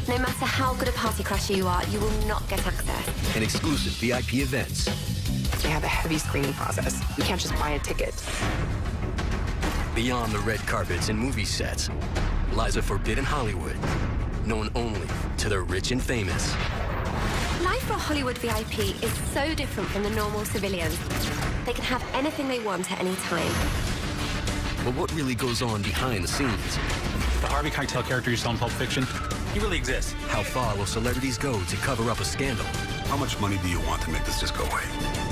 No matter how good a party crasher you are, you will not get access. And exclusive VIP events. We have a heavy screening process. You can't just buy a ticket. Beyond the red carpets and movie sets lies a forbidden Hollywood, known only to the rich and famous. Life for a Hollywood VIP is so different from the normal civilians. They can have anything they want at any time. But what really goes on behind the scenes? The Harvey Keitel character you saw in Pulp Fiction, he really exists. How far will celebrities go to cover up a scandal? How much money do you want to make this just go away?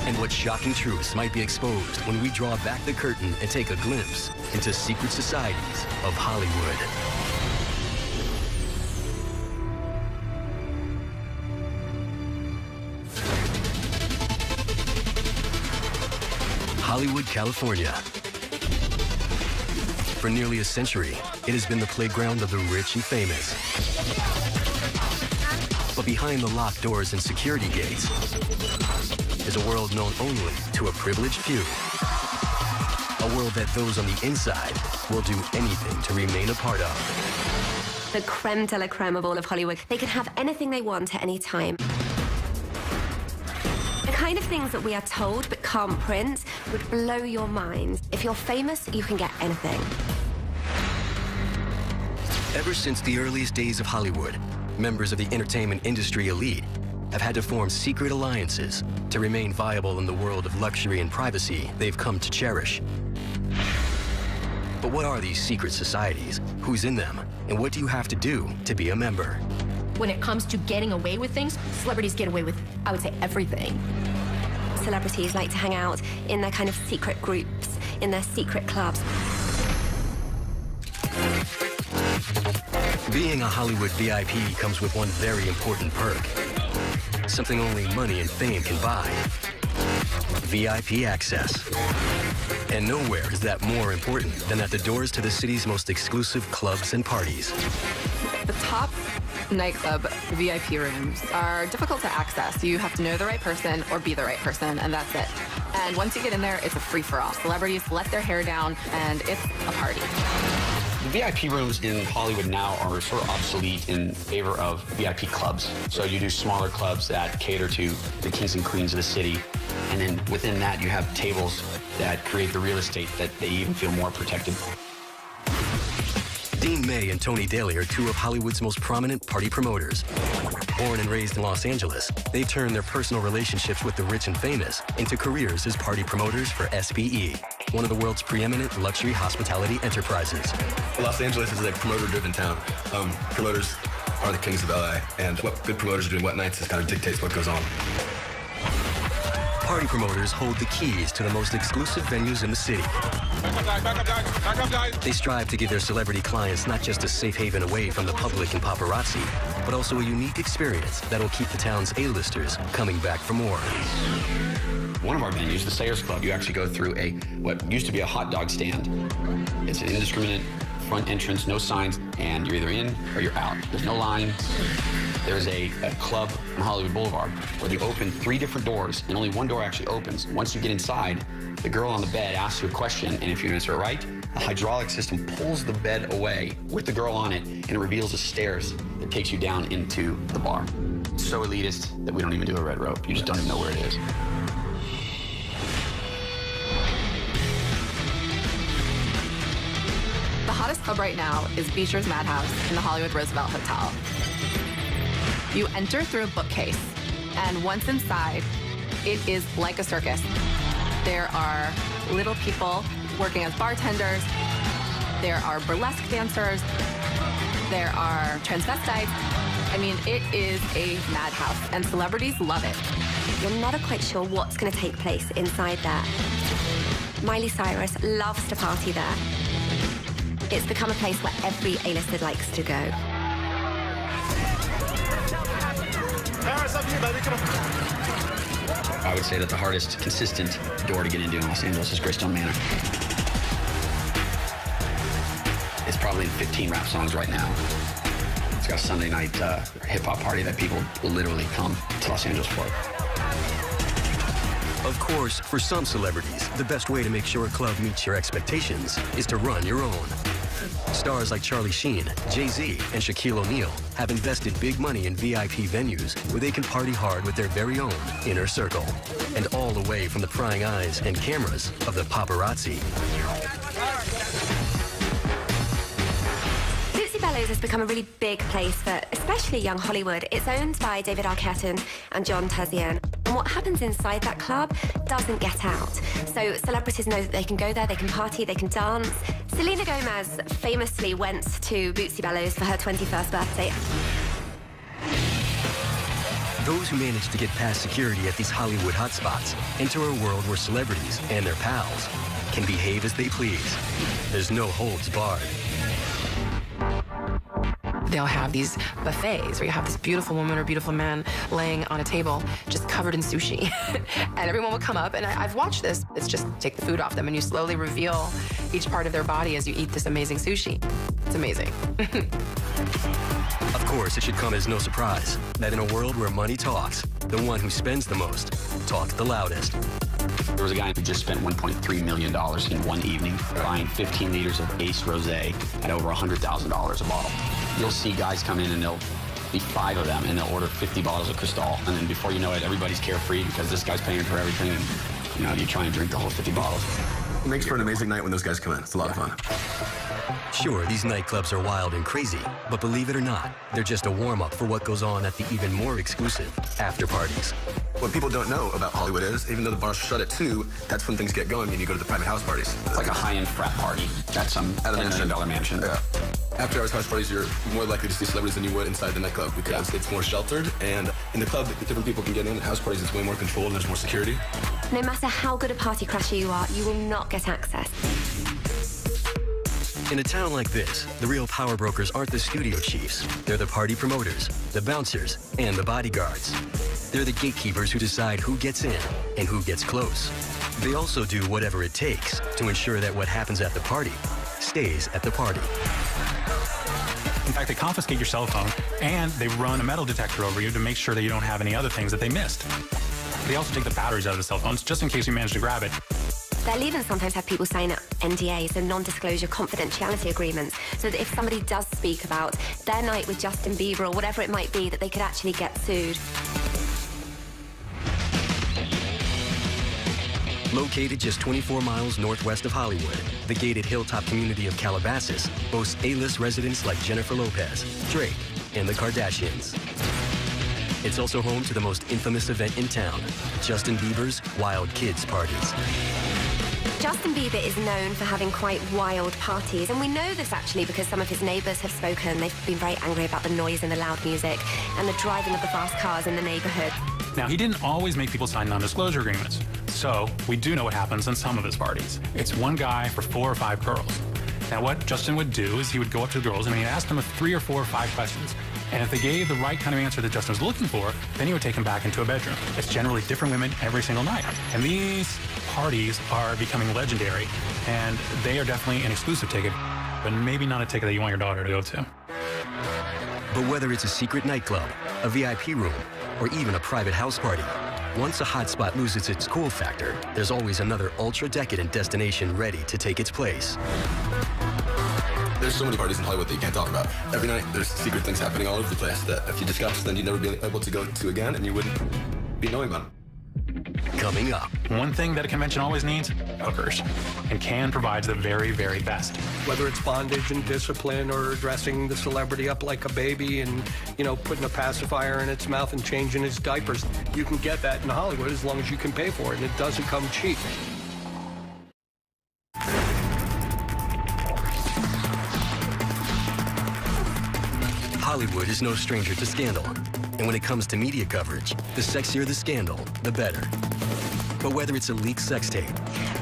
And what shocking truths might be exposed when we draw back the curtain and take a glimpse into secret societies of Hollywood. Hollywood, California. For nearly a century, it has been the playground of the rich and famous. But behind the locked doors and security gates is a world known only to a privileged few. A world that those on the inside will do anything to remain a part of. The creme de la creme of all of Hollywood. They can have anything they want at any time. The kind of things that we are told but can't print would blow your mind. If you're famous, you can get anything. Ever since the earliest days of Hollywood, members of the entertainment industry elite have had to form secret alliances to remain viable in the world of luxury and privacy they've come to cherish. But what are these secret societies? Who's in them? And what do you have to do to be a member? When it comes to getting away with things, celebrities get away with, I would say, everything. Celebrities like to hang out in their kind of secret groups, in their secret clubs. Being a Hollywood VIP comes with one very important perk. Something only money and fame can buy. VIP access. And nowhere is that more important than at the doors to the city's most exclusive clubs and parties. The top nightclub VIP rooms are difficult to access. You have to know the right person or be the right person, and that's it. And once you get in there, it's a free-for-all. Celebrities let their hair down, and it's a party. The VIP rooms in Hollywood now are sort of obsolete in favor of VIP clubs. So you do smaller clubs that cater to the kings and queens of the city. And then within that, you have tables that create the real estate that they even feel more protected. Dean May and Tony Daly are two of Hollywood's most prominent party promoters. Born and raised in Los Angeles, they've turned their personal relationships with the rich and famous into careers as party promoters for SPE, one of the world's preeminent luxury hospitality enterprises. Los Angeles is a promoter-driven town. Promoters are the kings of LA, and what good promoters are doing what nights is kind of dictates what goes on. Party promoters hold the keys to the most exclusive venues in the city. Back up, guys. They strive to give their celebrity clients not just a safe haven away from the public and paparazzi, but also a unique experience that'll keep the town's A-listers coming back for more. One of our venues, the Sayers Club, you actually go through what used to be a hot dog stand. It's an indiscriminate front entrance, no signs, and you're either in or you're out. There's no line. There's a club on Hollywood Boulevard where they open 3 different doors, and only one door actually opens. Once you get inside, the girl on the bed asks you a question, and if you answer it right, a hydraulic system pulls the bed away with the girl on it, and it reveals a stairs that takes you down into the bar. It's so elitist that we don't even do a red rope. You just don't even know where it is. The hottest club right now is Beecher's Madhouse in the Hollywood Roosevelt Hotel. You enter through a bookcase, and once inside, it is like a circus. There are little people working as bartenders. There are burlesque dancers. There are transvestites. I mean, it is a madhouse, and celebrities love it. You're never quite sure what's going to take place inside there. Miley Cyrus loves to party there. It's become a place where every A-lister likes to go. Paris, up here, baby. Come on. I would say that the hardest consistent door to get into in Los Angeles is Greystone Manor. It's probably in 15 rap songs right now. It's got a Sunday night hip-hop party that people will literally come to Los Angeles for. Of course, for some celebrities, the best way to make sure a club meets your expectations is to run your own. Stars like Charlie Sheen, Jay-Z, and Shaquille O'Neal have invested big money in VIP venues where they can party hard with their very own inner circle. And all away from the prying eyes and cameras of the paparazzi. Bootsy Bellows has become a really big place for especially young Hollywood. It's owned by David Arquette and John Terzian. And what happens inside that club doesn't get out. So celebrities know that they can go there, they can party, they can dance. Selena Gomez famously went to Bootsy Bellows for her 21st birthday. Those who manage to get past security at these Hollywood hotspots enter a world where celebrities and their pals can behave as they please. There's no holds barred. They'll have these buffets where you have this beautiful woman or beautiful man laying on a table just covered in sushi. And everyone will come up, and I've watched this. It's just take the food off them, and you slowly reveal each part of their body as you eat this amazing sushi. It's amazing. Of course, it should come as no surprise that in a world where money talks, the one who spends the most talks the loudest. There was a guy who just spent $1.3 million in one evening buying 15 liters of Ace Rosé at over $100,000 a bottle. You'll see guys come in and there'll be 5 of them and they'll order 50 bottles of Cristal. And then before you know it, everybody's carefree because this guy's paying for everything. And, you know, you try and drink the whole 50 bottles. It makes for an amazing night when those guys come in. It's a lot of fun. Sure, these nightclubs are wild and crazy, but believe it or not, they're just a warm-up for what goes on at the even more exclusive after parties. What people don't know about Hollywood is, even though the bars shut at 2, that's when things get going and you go to the private house parties. It's like a high-end frat party at some $10 million mansion. Yeah. After hours house parties, you're more likely to see celebrities than you would inside the nightclub because it's more sheltered. And in the club, different people can get in. At house parties, it's way more controlled and there's more security. No matter how good a party crasher you are, you will not get access. In a town like this, the real power brokers aren't the studio chiefs. They're the party promoters, the bouncers, and the bodyguards. They're the gatekeepers who decide who gets in and who gets close. They also do whatever it takes to ensure that what happens at the party stays at the party. In fact, they confiscate your cell phone, and they run a metal detector over you to make sure that you don't have any other things that they missed. They also take the batteries out of the cell phones, just in case you manage to grab it. They'll even sometimes have people sign up NDAs, so non-disclosure confidentiality agreements, so that if somebody does speak about their night with Justin Bieber or whatever it might be, that they could actually get sued. Located just 24 miles northwest of Hollywood, the gated hilltop community of Calabasas boasts A-list residents like Jennifer Lopez, Drake, and the Kardashians. It's also home to the most infamous event in town, Justin Bieber's Wild Kids Parties. Justin Bieber is known for having quite wild parties, and we know this actually because some of his neighbours have spoken. They've been very angry about the noise and the loud music and the driving of the fast cars in the neighbourhood. Now, he didn't always make people sign non-disclosure agreements, so we do know what happens in some of his parties. It's one guy for 4 or 5 girls. Now, what Justin would do is he would go up to the girls and he'd ask them 3 or 4 or 5 questions. And if they gave the right kind of answer that Justin was looking for, then he would take them back into a bedroom. It's generally different women every single night. And these parties are becoming legendary, and they are definitely an exclusive ticket, but maybe not a ticket that you want your daughter to go to. But whether it's a secret nightclub, a VIP room, or even a private house party, once a hotspot loses its cool factor, there's always another ultra-decadent destination ready to take its place. There's so many parties in Hollywood that you can't talk about. Every night, there's secret things happening all over the place that if you discussed, then you'd never be able to go to again, and you wouldn't be knowing about them. Coming up. One thing that a convention always needs, hookers. And Cannes provides the very, very best. Whether it's bondage and discipline or dressing the celebrity up like a baby and, you know, putting a pacifier in its mouth and changing its diapers, you can get that in Hollywood as long as you can pay for it, and it doesn't come cheap. Hollywood is no stranger to scandal. And when it comes to media coverage, the sexier the scandal, the better. But whether it's a leaked sex tape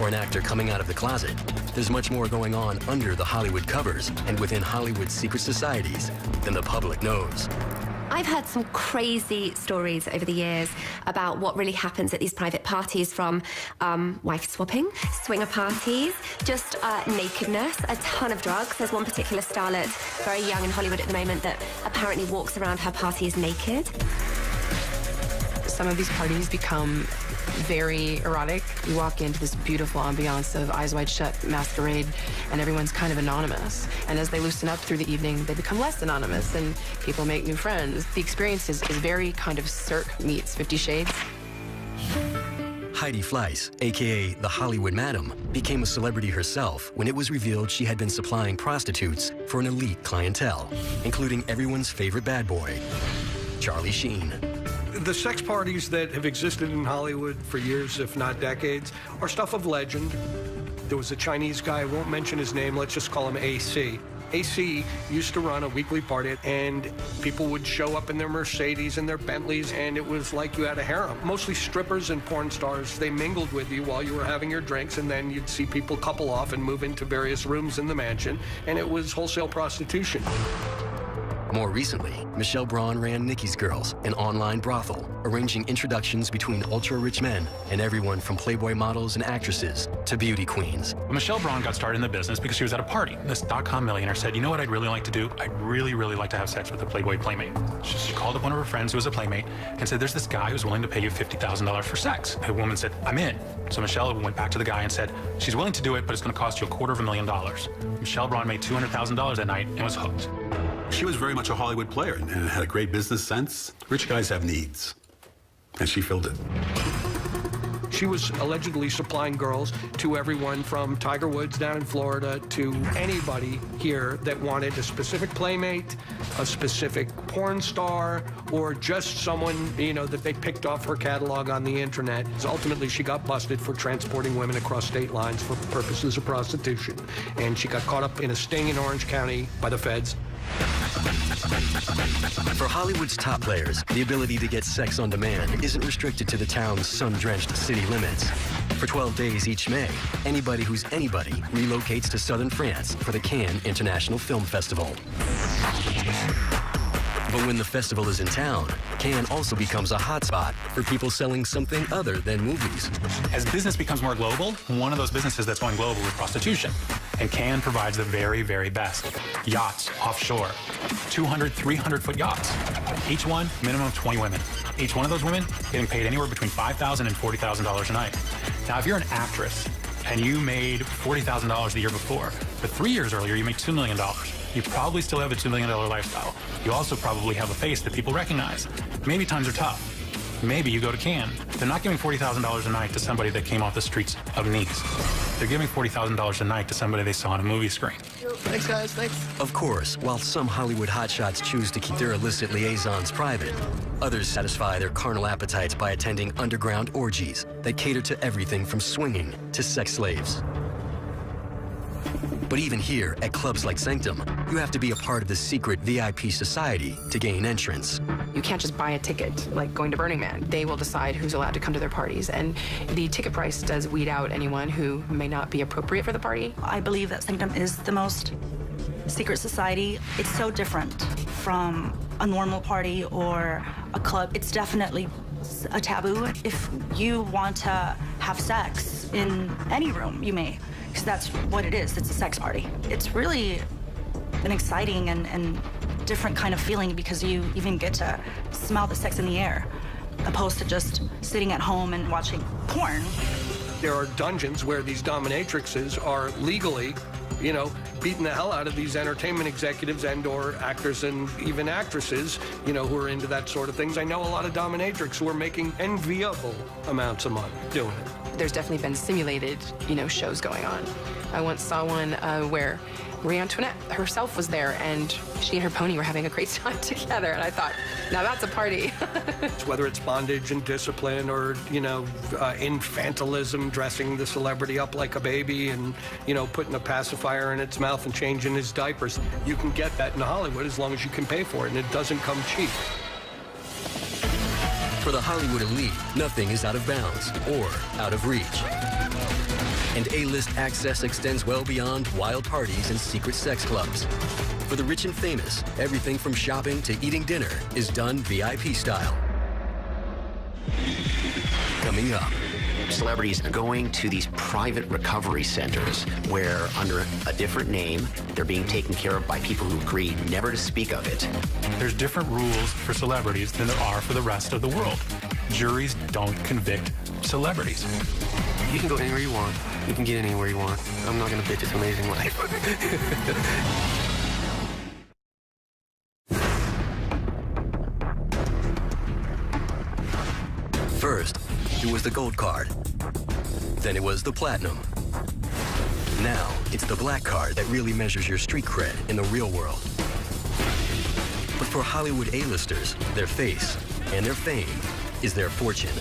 or an actor coming out of the closet, there's much more going on under the Hollywood covers and within Hollywood's secret societies than the public knows. I've heard some crazy stories over the years about what really happens at these private parties, from wife swapping, swinger parties, just nakedness, a ton of drugs. There's one particular starlet, very young in Hollywood at the moment, that apparently walks around her parties naked. Some of these parties become very erotic. You walk into this beautiful ambiance of Eyes Wide Shut masquerade, and everyone's kind of anonymous. And as they loosen up through the evening, they become less anonymous, and people make new friends. The experience is very kind of Cirque meets 50 Shades. Heidi Fleiss, a.k.a. the Hollywood Madam, became a celebrity herself when it was revealed she had been supplying prostitutes for an elite clientele, including everyone's favorite bad boy, Charlie Sheen. The sex parties that have existed in Hollywood for years, if not decades, are stuff of legend. There was a Chinese guy, I won't mention his name, let's just call him AC. AC used to run a weekly party, and people would show up in their Mercedes and their Bentleys, and it was like you had a harem. Mostly strippers and porn stars. They mingled with you while you were having your drinks, and then you'd see people couple off and move into various rooms in the mansion, and it was wholesale prostitution. More recently, Michelle Braun ran Nikki's Girls, an online brothel, arranging introductions between ultra-rich men and everyone from Playboy models and actresses to beauty queens. Michelle Braun got started in the business because she was at a party. This dot-com millionaire said, you know what I'd really like to do? I'd really like to have sex with a Playboy playmate. She called up one of her friends who was a playmate and said, there's this guy who's willing to pay you $50,000 for sex. The woman said, I'm in. So Michelle went back to the guy and said, she's willing to do it, but it's going to cost you $250,000. Michelle Braun made $200,000 that night and was hooked. She was very much a Hollywood player and had a great business sense. Rich guys have needs, and she filled it. She was allegedly supplying girls to everyone from Tiger Woods down in Florida to anybody here that wanted a specific playmate, a specific porn star, or just someone, you know, that they picked off her catalog on the internet. So ultimately, she got busted for transporting women across state lines for purposes of prostitution. And she got caught up in a sting in Orange County by the feds. For Hollywood's top players, the ability to get sex on demand isn't restricted to the town's sun-drenched city limits. For 12 days each May, anybody who's anybody relocates to southern France for the Cannes International Film Festival. But when the festival is in town, Cannes also becomes a hotspot for people selling something other than movies. As business becomes more global, one of those businesses that's going global is prostitution. And Cannes provides the very, very best. Yachts offshore, 200, 300-foot yachts. Each one, minimum of 20 women. Each one of those women getting paid anywhere between $5,000 and $40,000 a night. Now, if you're an actress and you made $40,000 the year before, but 3 years earlier you made $2 million, you probably still have a $2 million lifestyle. You also probably have a face that people recognize. Maybe times are tough. Maybe you go to Cannes. They're not giving $40,000 a night to somebody that came off the streets of Nice. They're giving $40,000 a night to somebody they saw on a movie screen. Thanks, guys. Thanks. Of course, while some Hollywood hotshots choose to keep their illicit liaisons private, others satisfy their carnal appetites by attending underground orgies that cater to everything from swinging to sex slaves. But even here, at clubs like Sanctum, you have to be a part of the secret VIP society to gain entrance. You can't just buy a ticket like going to Burning Man. They will decide who's allowed to come to their parties, and the ticket price does weed out anyone who may not be appropriate for the party. I believe that Sanctum is the most secret society. It's so different from a normal party or a club. It's definitely a taboo. If you want to have sex in any room, you may, because that's what it is. It's a sex party. It's really an exciting and different kind of feeling because you even get to smell the sex in the air, opposed to just sitting at home and watching porn. There are dungeons where these dominatrixes are legally, you know, beating the hell out of these entertainment executives and or actors and even actresses, you know, who are into that sort of things. I know a lot of dominatrix who are making enviable amounts of money doing it. There's definitely been simulated, you know, shows going on. I once saw one where Marie Antoinette herself was there, and she and her pony were having a great time together, and I thought, now that's a party. Whether it's bondage and discipline or, you know, infantilism, dressing the celebrity up like a baby and, you know, putting a pacifier in its mouth and changing his diapers. You can get that in Hollywood as long as you can pay for it, and it doesn't come cheap. For the Hollywood elite, nothing is out of bounds or out of reach. And A-list access extends well beyond wild parties and secret sex clubs. For the rich and famous, everything from shopping to eating dinner is done VIP style. Coming up. Celebrities are going to these private recovery centers where, under a different name, they're being taken care of by people who agree never to speak of it. There's different rules for celebrities than there are for the rest of the world. juries don't convict celebrities. You can go anywhere you want. You can get anywhere you want. I'm not going to bitch. It's amazing life. First, it was the gold card. Then it was the platinum. Now, it's the black card that really measures your street cred in the real world. But for Hollywood A-listers, their face and their fame is their fortune.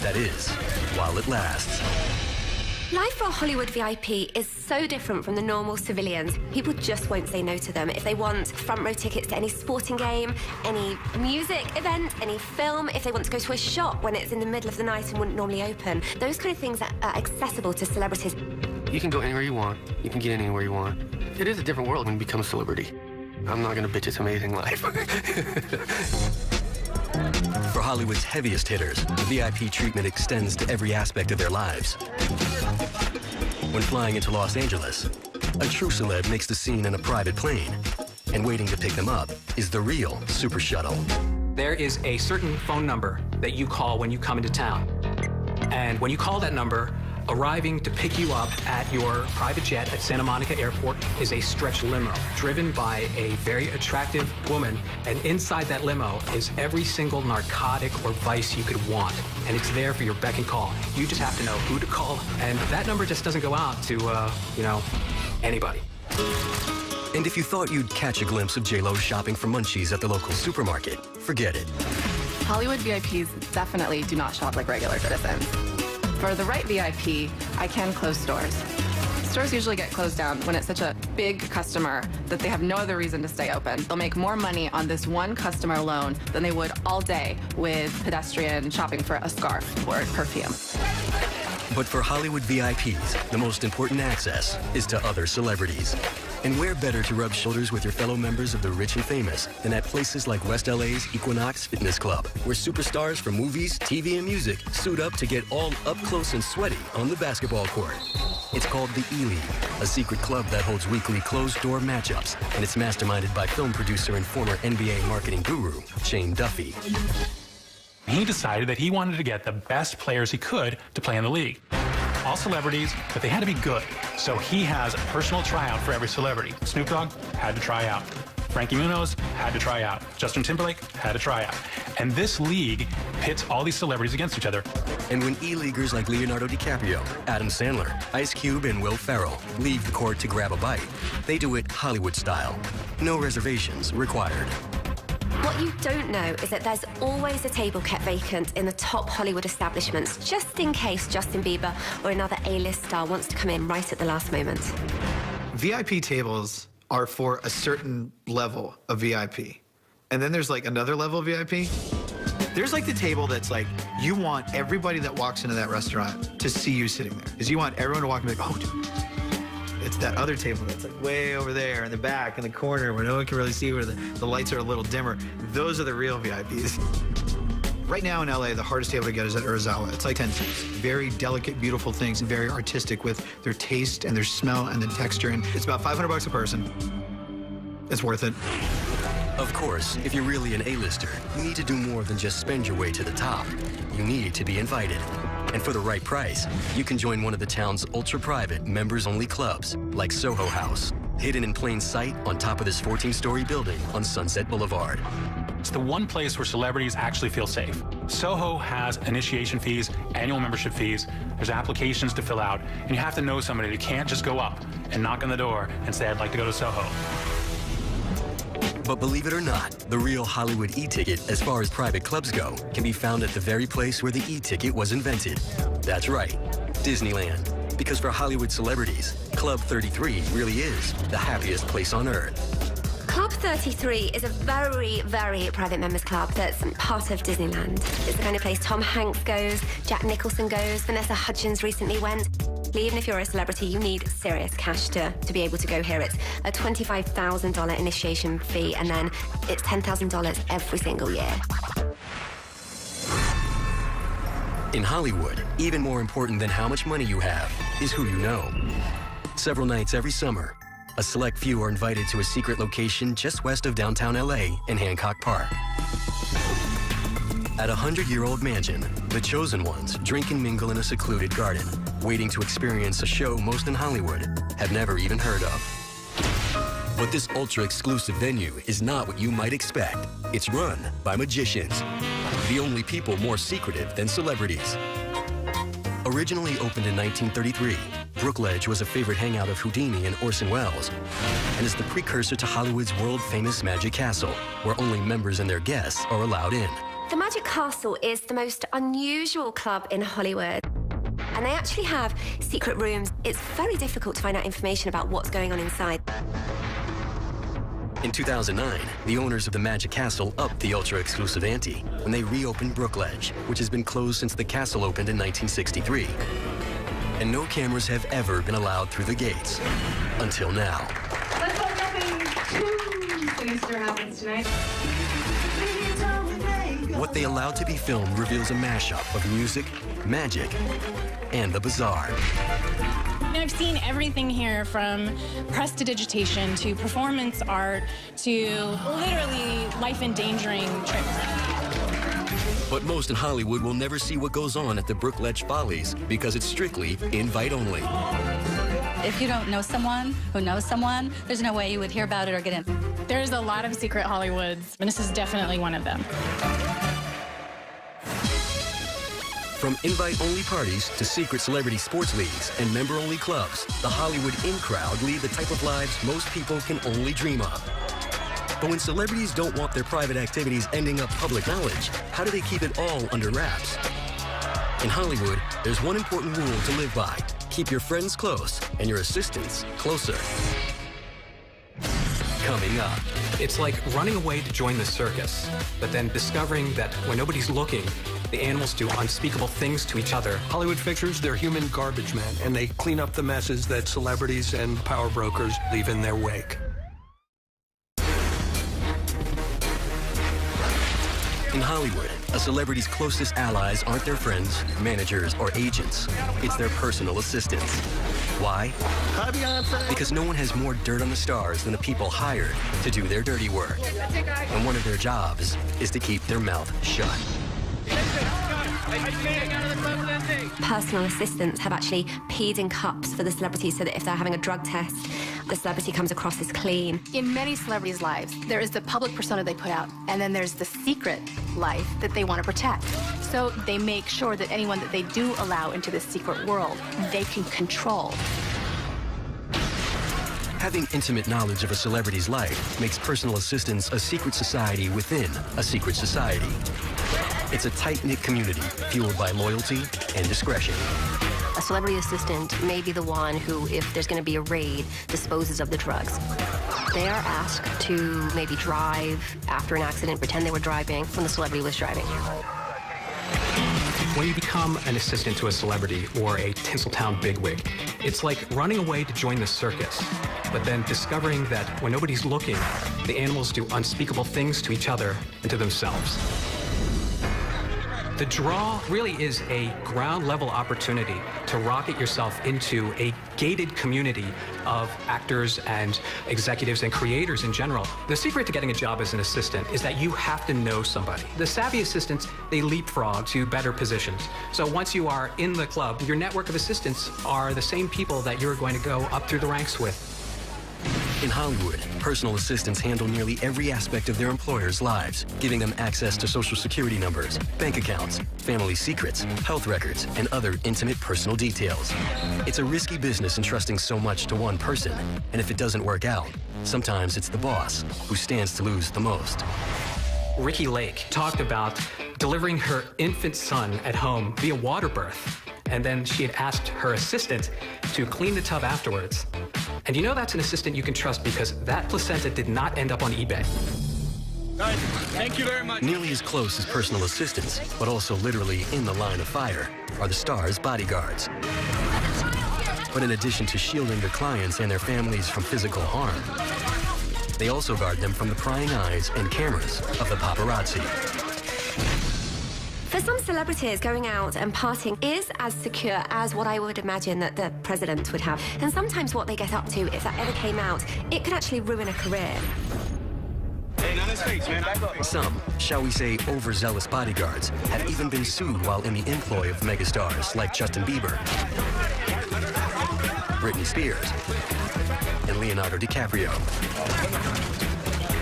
That is, while it lasts. Life for a Hollywood VIP is so different from the normal civilians. People just won't say no to them. If they want front row tickets to any sporting game, any music event, any film, if they want to go to a shop when it's in the middle of the night and wouldn't normally open, those kind of things are accessible to celebrities. You can go anywhere you want. You can get anywhere you want. It is a different world when you become a celebrity. I'm not going to bitch. It's amazing life. For Hollywood's heaviest hitters, the VIP treatment extends to every aspect of their lives. When flying into Los Angeles, a true celeb makes the scene in a private plane, and waiting to pick them up is the real Super Shuttle. There is a certain phone number that you call when you come into town. And when you call that number, arriving to pick you up at your private jet at Santa Monica Airport is a stretch limo driven by a very attractive woman. And inside that limo is every single narcotic or vice you could want. And it's there for your beck and call. You just have to know who to call. And that number just doesn't go out to, you know, anybody. And if you thought you'd catch a glimpse of J-Lo shopping for munchies at the local supermarket, forget it. Hollywood VIPs definitely do not shop like regular citizens. For the right VIP, I can close stores. Stores usually get closed down when it's such a big customer that they have no other reason to stay open. They'll make more money on this one customer alone than they would all day with pedestrian shopping for a scarf or perfume. But for Hollywood VIPs, the most important access is to other celebrities. And where better to rub shoulders with your fellow members of the rich and famous than at places like West LA's Equinox Fitness Club, where superstars from movies, TV, and music suit up to get all up close and sweaty on the basketball court. It's called the E-League, a secret club that holds weekly closed-door matchups, and it's masterminded by film producer and former NBA marketing guru, Shane Duffy. He decided that he wanted to get the best players he could to play in the league. All celebrities, but they had to be good. So he has a personal tryout for every celebrity. Snoop Dogg had to try out. Frankie Muniz had to try out. Justin Timberlake had to try out. And this league pits all these celebrities against each other. And when E-Leaguers like Leonardo DiCaprio, Adam Sandler, Ice Cube, and Will Ferrell leave the court to grab a bite, they do it Hollywood style. No reservations required. What you don't know is that there's always a table kept vacant in the top Hollywood establishments, just in case Justin Bieber or another A-list star wants to come in right at the last moment. VIP tables are for a certain level of VIP. And then there's like another level of VIP. There's like the table that's like, you want everybody that walks into that restaurant to see you sitting there. Because you want everyone to walk and be like, oh, dude. It's that other table that's like way over there in the back, in the corner, where no one can really see, where the lights are a little dimmer. Those are the real VIPs. Right now in LA, the hardest table to get is at Urasawa. It's like 10 cents. Very delicate, beautiful things, and very artistic with their taste and their smell and the texture. And it's about $500 a person. It's worth it. Of course, if you're really an A-lister, you need to do more than just spend your way to the top. You need to be invited. And for the right price, you can join one of the town's ultra-private, members-only clubs, like Soho House, hidden in plain sight on top of this 14-story building on Sunset Boulevard. It's the one place where celebrities actually feel safe. Soho has initiation fees, annual membership fees, there's applications to fill out, and you have to know somebody. You can't just go up and knock on the door and say, I'd like to go to Soho. But believe it or not, the real Hollywood e-ticket, as far as private clubs go, can be found at the very place where the e-ticket was invented. That's right, Disneyland. Because for Hollywood celebrities, Club 33 really is the happiest place on Earth. Club 33 is a very, very private members club that's part of Disneyland. It's the kind of place Tom Hanks goes, Jack Nicholson goes, Vanessa Hudgens recently went. Even if you're a celebrity, you need serious cash to be able to go here. It's a $25,000 initiation fee, and then it's $10,000 every single year. In Hollywood, even more important than how much money you have is who you know. Several nights every summer, a select few are invited to a secret location just west of downtown LA in Hancock Park. At a 100-year-old mansion, the chosen ones drink and mingle in a secluded garden, waiting to experience a show most in Hollywood have never even heard of. But this ultra-exclusive venue is not what you might expect. It's run by magicians, the only people more secretive than celebrities. Originally opened in 1933, Brookledge was a favorite hangout of Houdini and Orson Welles, and is the precursor to Hollywood's world-famous Magic Castle, where only members and their guests are allowed in. The Magic Castle is the most unusual club in Hollywood. And they actually have secret rooms. It's very difficult to find out information about what's going on inside. In 2009, the owners of the Magic Castle upped the ultra-exclusive ante when they reopened Brookledge, which has been closed since the castle opened in 1963. And no cameras have ever been allowed through the gates, until now. Let's hope nothing too sinister happens tonight. What they allowed to be filmed reveals a mashup of music, magic, and the bizarre. I've seen everything here, from prestidigitation to performance art to literally life-endangering tricks. But most in Hollywood will never see what goes on at the Brookledge Follies because it's strictly invite only. If you don't know someone who knows someone, there's no way you would hear about it or get in. There's a lot of secret Hollywoods, and this is definitely one of them. From invite-only parties to secret celebrity sports leagues and member-only clubs, the Hollywood in-crowd lead the type of lives most people can only dream of. But when celebrities don't want their private activities ending up public knowledge, how do they keep it all under wraps? In Hollywood, there's one important rule to live by. Keep your friends close and your assistants closer. Coming up. It's like running away to join the circus, but then discovering that when nobody's looking, the animals do unspeakable things to each other. Hollywood fixers, they're human garbage men, and they clean up the messes that celebrities and power brokers leave in their wake. In Hollywood, a celebrity's closest allies aren't their friends, managers, or agents. It's their personal assistants. Why? Because no one has more dirt on the stars than the people hired to do their dirty work. And one of their jobs is to keep their mouth shut. Personal assistants have actually peed in cups for the celebrities so that if they're having a drug test, the celebrity comes across as clean. In many celebrities' lives, there is the public persona they put out, and then there's the secret life that they want to protect. So they make sure that anyone that they do allow into this secret world, they can control. Having intimate knowledge of a celebrity's life makes personal assistants a secret society within a secret society. It's a tight-knit community fueled by loyalty and discretion. A celebrity assistant may be the one who, if there's going to be a raid, disposes of the drugs. They are asked to maybe drive after an accident, pretend they were driving when the celebrity was driving. When you become an assistant to a celebrity or a Tinseltown bigwig, it's like running away to join the circus, but then discovering that when nobody's looking, the animals do unspeakable things to each other and to themselves. The draw really is a ground-level opportunity to rocket yourself into a gated community of actors and executives and creators in general. The secret to getting a job as an assistant is that you have to know somebody. The savvy assistants, they leapfrog to better positions. So once you are in the club, your network of assistants are the same people that you're going to go up through the ranks with. In Hollywood, personal assistants handle nearly every aspect of their employers' lives, giving them access to social security numbers, bank accounts, family secrets, health records, and other intimate personal details. It's a risky business entrusting so much to one person, and if it doesn't work out, sometimes it's the boss who stands to lose the most. Ricki Lake talked about delivering her infant son at home via water birth, and then she had asked her assistant to clean the tub afterwards. And you know that's an assistant you can trust because that placenta did not end up on eBay. Guys, thank you very much. Nearly as close as personal assistants, but also literally in the line of fire, are the star's bodyguards. But in addition to shielding their clients and their families from physical harm, they also guard them from the prying eyes and cameras of the paparazzi. For some celebrities, going out and partying is as secure as what I would imagine that the president would have. And sometimes what they get up to, if that ever came out, it could actually ruin a career. Hey, none his face, man. Back up. Some, shall we say, overzealous bodyguards have even been sued while in the employ of megastars like Justin Bieber, Britney Spears, and Leonardo DiCaprio.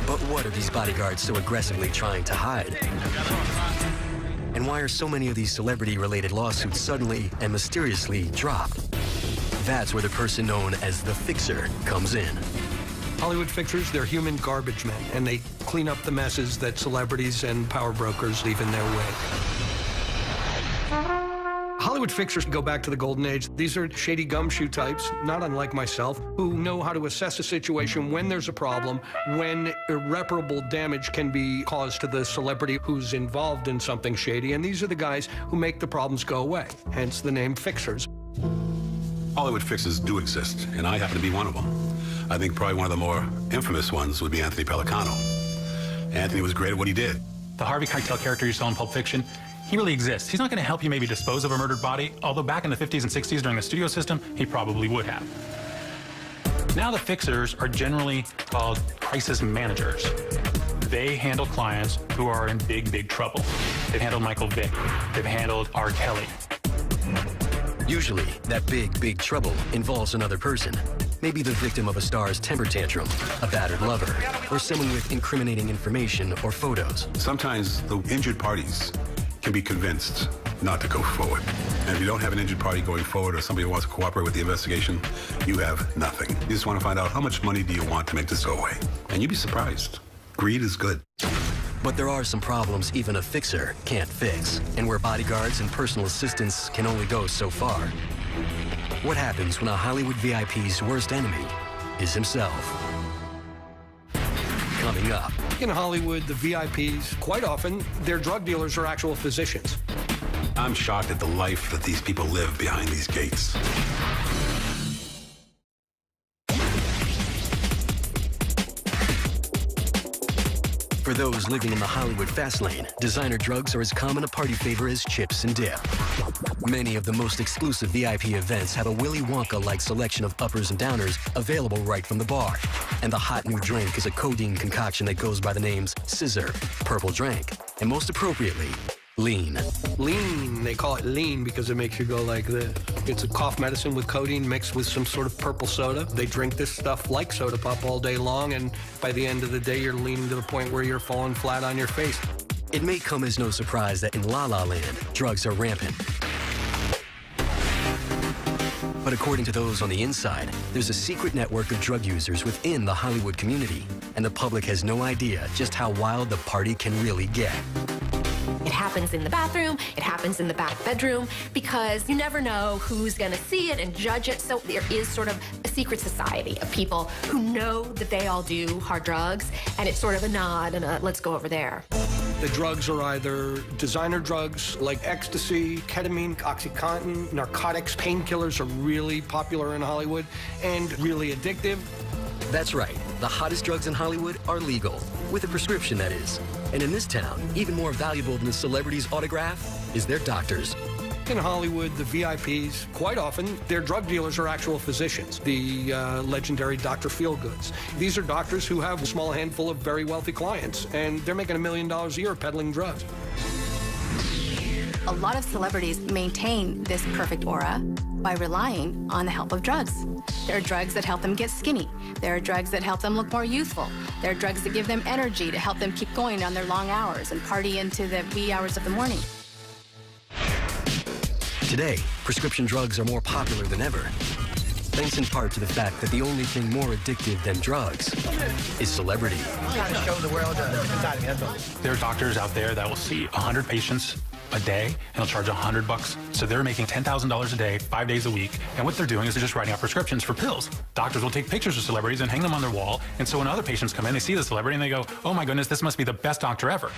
But what are these bodyguards so aggressively trying to hide? And why are so many of these celebrity-related lawsuits suddenly and mysteriously dropped? That's where the person known as the fixer comes in. Hollywood fixers, they're human garbage men, and they clean up the messes that celebrities and power brokers leave in their wake. Hollywood fixers go back to the golden age. These are shady gumshoe types, not unlike myself, who know how to assess a situation when there's a problem, when irreparable damage can be caused to the celebrity who's involved in something shady, and these are the guys who make the problems go away, hence the name fixers. Hollywood fixers do exist, and I happen to be one of them. I think probably one of the more infamous ones would be Anthony Pellicano. Anthony was great at what he did. The Harvey Keitel character you saw in Pulp Fiction, he really exists. He's not going to help you maybe dispose of a murdered body, although back in the 50s and 60s during the studio system, he probably would have. Now the fixers are generally called crisis managers. They handle clients who are in big, big trouble. They've handled Michael Vick. They've handled R. Kelly. Usually, that big, big trouble involves another person. Maybe the victim of a star's temper tantrum, a battered lover, or someone with incriminating information or photos. Sometimes the injured parties can be convinced not to go forward. And if you don't have an injured party going forward or somebody who wants to cooperate with the investigation, you have nothing. You just want to find out how much money do you want to make this go away. And you'd be surprised. Greed is good. But there are some problems even a fixer can't fix, and where bodyguards and personal assistants can only go so far. What happens when a Hollywood VIP's worst enemy is himself? Coming up. In Hollywood, the VIPs, quite often, their drug dealers are actual physicians. I'm shocked at the life that these people live behind these gates. For those living in the Hollywood fast lane, designer drugs are as common a party favor as chips and dip. Many of the most exclusive VIP events have a Willy Wonka-like selection of uppers and downers available right from the bar. And the hot new drink is a codeine concoction that goes by the names Scissor, Purple Drink, and most appropriately, Lean. Lean, they call it lean because it makes you go like this. It's a cough medicine with codeine mixed with some sort of purple soda. They drink this stuff like soda pop all day long, and by the end of the day, you're leaning to the point where you're falling flat on your face. It may come as no surprise that in La La Land, drugs are rampant. But according to those on the inside, there's a secret network of drug users within the Hollywood community, and the public has no idea just how wild the party can really get. It happens in the bathroom, it happens in the back bedroom, because you never know who's going to see it and judge it. So there is sort of a secret society of people who know that they all do hard drugs, and it's sort of a nod and a let's go over there. The drugs are either designer drugs like ecstasy, ketamine, OxyContin, narcotics. Painkillers are really popular in Hollywood and really addictive. That's right. The hottest drugs in Hollywood are legal, with a prescription, that is. And in this town, even more valuable than the celebrity's autograph is their doctors. In Hollywood, the VIPs, quite often, their drug dealers are actual physicians, the legendary Dr. Feelgoods. These are doctors who have a small handful of very wealthy clients, and they're making $1 million a year peddling drugs. A lot of celebrities maintain this perfect aura by relying on the help of drugs. There are drugs that help them get skinny. There are drugs that help them look more youthful. There are drugs that give them energy to help them keep going on their long hours and party into the wee hours of the morning. Today, prescription drugs are more popular than ever, thanks in part to the fact that the only thing more addictive than drugs is celebrity. Show the world There are doctors out there that will see 100 patients a day, and they'll charge $100. So they're making $10,000 a day, 5 days a week. And what they're doing is they're just writing out prescriptions for pills. Doctors will take pictures of celebrities and hang them on their wall. And so when other patients come in, they see the celebrity and they go, oh my goodness, this must be the best doctor ever.